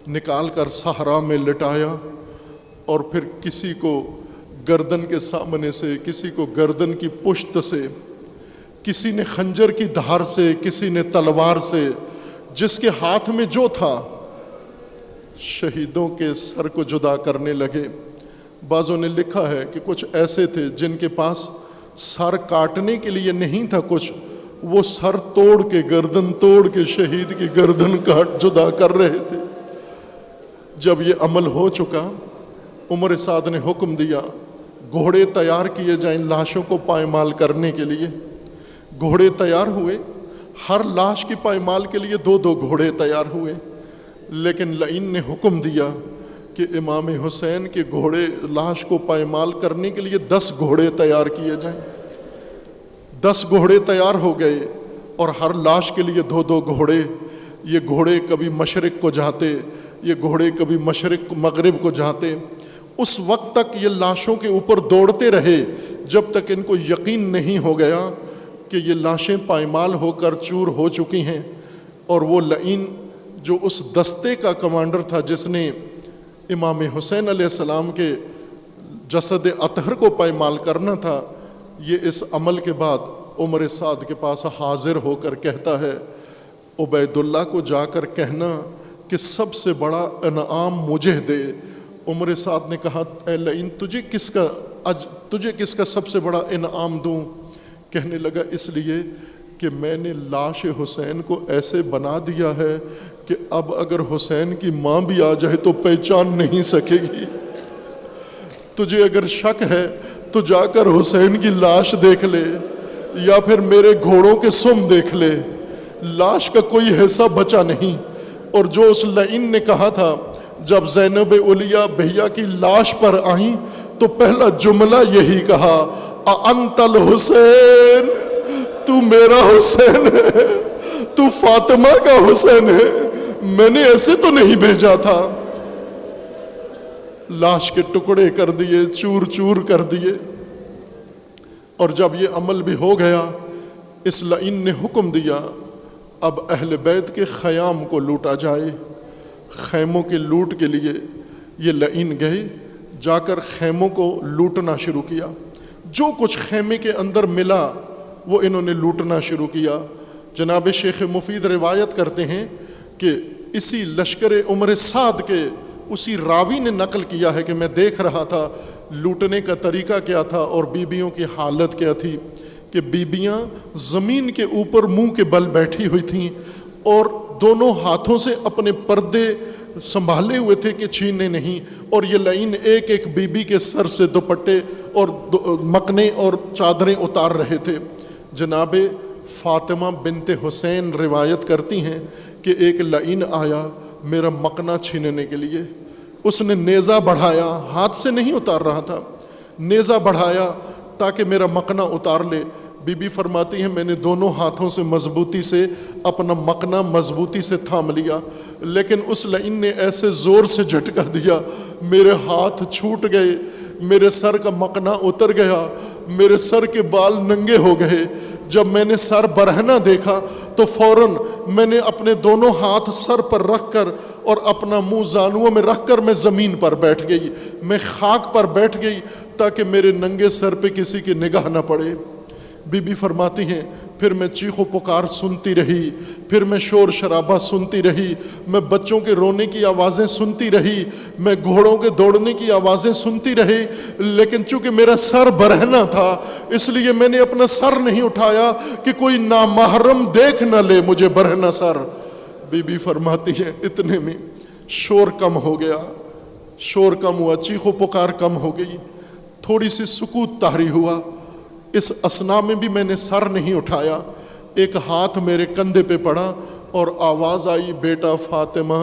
A: نکال کر صحرا میں لٹایا، اور پھر کسی کو گردن کے سامنے سے، کسی کو گردن کی پشت سے، کسی نے خنجر کی دھار سے، کسی نے تلوار سے، جس کے ہاتھ میں جو تھا، شہیدوں کے سر کو جدا کرنے لگے۔ بعضوں نے لکھا ہے کہ کچھ ایسے تھے جن کے پاس سر کاٹنے کے لیے نہیں تھا کچھ، وہ سر توڑ کے، گردن توڑ کے شہید کی گردن کاٹ جدا کر رہے تھے۔ جب یہ عمل ہو چکا، عمر سعد نے حکم دیا گھوڑے تیار کیے جائیں لاشوں کو پائمال کرنے کے لیے۔ گھوڑے تیار ہوئے، ہر لاش کی پائمال کے لیے 2 گھوڑے تیار ہوئے، لیکن لعین نے حکم دیا کہ امام حسین کے گھوڑے لاش کو پائمال کرنے کے لیے 10 گھوڑے تیار کیے جائیں۔ 10 گھوڑے تیار ہو گئے اور ہر لاش کے لیے 2 گھوڑے۔ یہ گھوڑے کبھی مشرق کو جاتے، یہ گھوڑے کبھی مشرق مغرب کو جاتے۔ اس وقت تک یہ لاشوں کے اوپر دوڑتے رہے جب تک ان کو یقین نہیں ہو گیا کہ یہ لاشیں پائمال ہو کر چور ہو چکی ہیں۔ اور وہ لعین جو اس دستے کا کمانڈر تھا جس نے امام حسین علیہ السلام کے جسد اطہر کو پائمال کرنا تھا، یہ اس عمل کے بعد عمر سعد کے پاس حاضر ہو کر کہتا ہے، عبید اللہ کو جا کر کہنا کہ سب سے بڑا انعام مجھے دے۔ عمر سعد نے کہا، اے لعین، تجھے کس کا سب سے بڑا انعام دوں؟ کہنے لگا، اس لیے کہ میں نے لاش حسین کو ایسے بنا دیا ہے کہ اب اگر حسین کی ماں بھی آ جائے تو پہچان نہیں سکے گی۔ تجھے اگر شک ہے تو جا کر حسین کی لاش دیکھ لے، یا پھر میرے گھوڑوں کے سم دیکھ لے، لاش کا کوئی حصہ بچا نہیں۔ اور جو اس لعین نے کہا تھا، جب زینب علیہ بہیا کی لاش پر آئیں تو پہلا جملہ یہی کہا، اَأَنْتَ الْحُسَيْنُ، تو میرا حسین ہے، تو فاطمہ کا حسین ہے، میں نے ایسے تو نہیں بھیجا تھا۔ لاش کے ٹکڑے کر دیے، چور چور کر دیے۔ اور جب یہ عمل بھی ہو گیا، اس لعین نے حکم دیا اب اہل بیت کے خیام کو لوٹا جائے۔ خیموں کے لوٹ کے لیے یہ لعین گئے، جا کر خیموں کو لوٹنا شروع کیا۔ جو کچھ خیمے کے اندر ملا وہ انہوں نے لوٹنا شروع کیا۔ جناب شیخ مفید روایت کرتے ہیں کہ اسی لشکر عمر سعد کے اسی راوی نے نقل کیا ہے کہ میں دیکھ رہا تھا لوٹنے کا طریقہ کیا تھا اور بیبیوں کی حالت کیا تھی، کہ بیبیاں زمین کے اوپر منہ کے بل بیٹھی ہوئی تھیں اور دونوں ہاتھوں سے اپنے پردے سنبھالے ہوئے تھے کہ چھینے نہیں، اور یہ لعین ایک ایک بیبی کے سر سے دوپٹے اور مکنے اور چادریں اتار رہے تھے۔ جناب فاطمہ بنت حسین روایت کرتی ہیں کہ ایک لعین آیا میرا مکنا چھیننے کے لیے، اس نے نیزہ بڑھایا، ہاتھ سے نہیں اتار رہا تھا، نیزہ بڑھایا تاکہ میرا مکنا اتار لے۔ بی بی فرماتی ہیں میں نے دونوں ہاتھوں سے مضبوطی سے اپنا مکنا مضبوطی سے تھام لیا، لیکن اس لعین نے ایسے زور سے جھٹکا دیا میرے ہاتھ چھوٹ گئے، میرے سر کا مکنا اتر گیا، میرے سر کے بال ننگے ہو گئے۔ جب میں نے سر برہنہ دیکھا تو فوراً میں نے اپنے دونوں ہاتھ سر پر رکھ کر اور اپنا منہ زانوؤں میں رکھ کر میں زمین پر بیٹھ گئی، میں خاک پر بیٹھ گئی تاکہ میرے ننگے سر پہ کسی کی نگاہ نہ پڑے۔ بی بی فرماتی ہیں پھر میں چیخ و پکار سنتی رہی، پھر میں شور شرابہ سنتی رہی، میں بچوں کے رونے کی آوازیں سنتی رہی، میں گھوڑوں کے دوڑنے کی آوازیں سنتی رہی، لیکن چونکہ میرا سر برہنہ تھا اس لیے میں نے اپنا سر نہیں اٹھایا کہ کوئی نامحرم دیکھ نہ لے مجھے برہنہ سر۔ بی بی فرماتی ہے اتنے میں شور کم ہو گیا، شور کم ہوا، چیخ و پکار کم ہو گئی، تھوڑی سی سکوت طاری ہوا۔ اس اثنا میں بھی میں نے سر نہیں اٹھایا، ایک ہاتھ میرے کندھے پہ پڑا اور آواز آئی، بیٹا فاطمہ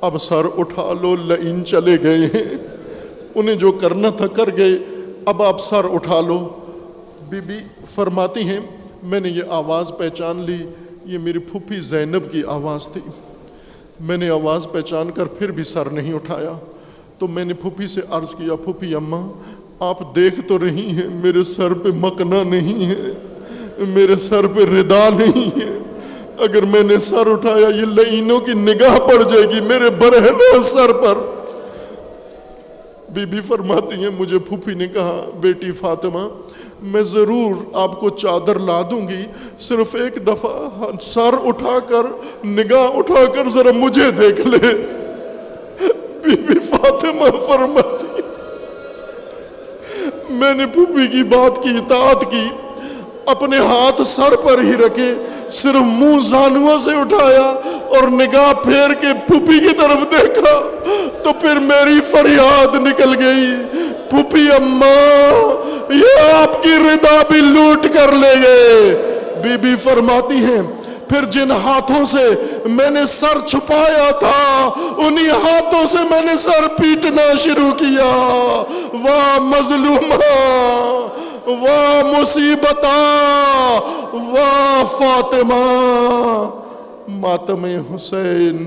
A: اب سر اٹھا لو، لعین چلے گئے ہیں، انہیں جو کرنا تھا کر گئے، اب آپ سر اٹھا لو۔ بی بی فرماتی ہیں میں نے یہ آواز پہچان لی، یہ میری پھوپھی زینب کی آواز تھی۔ میں نے آواز پہچان کر پھر بھی سر نہیں اٹھایا، تو میں نے پھوپھی سے عرض کیا، پھوپھی اماں آپ دیکھ تو رہی ہیں میرے سر پہ مکنا نہیں ہے، میرے سر پہ ردا نہیں ہے، اگر میں نے سر اٹھایا یہ لعینوں کی نگاہ پڑ جائے گی میرے برہنہ سر پر۔ بی بی فرماتی ہیں مجھے پھوپھی نے کہا، بیٹی فاطمہ میں ضرور آپ کو چادر لا دوں گی، صرف ایک دفعہ سر اٹھا کر نگاہ اٹھا کر ذرا مجھے دیکھ لے۔ بی بی فاطمہ فرماتی میں نے پھوپھی کی بات کی اطاعت کی، اپنے ہاتھ سر پر ہی رکھے، صرف منہ زانووں سے اٹھایا اور نگاہ پھیر کے پھوپھی کی طرف دیکھا تو پھر میری فریاد نکل گئی، پھوپھی اماں یہ آپ کی ردا بھی لوٹ کر لے گئے۔ بی بی فرماتی ہیں پھر جن ہاتھوں سے میں نے سر چھپایا تھا انہی ہاتھوں سے میں نے سر پیٹنا شروع کیا۔ واہ مظلومہ، واہ مصیبتہ، واہ فاطمہ، ماتم حسین۔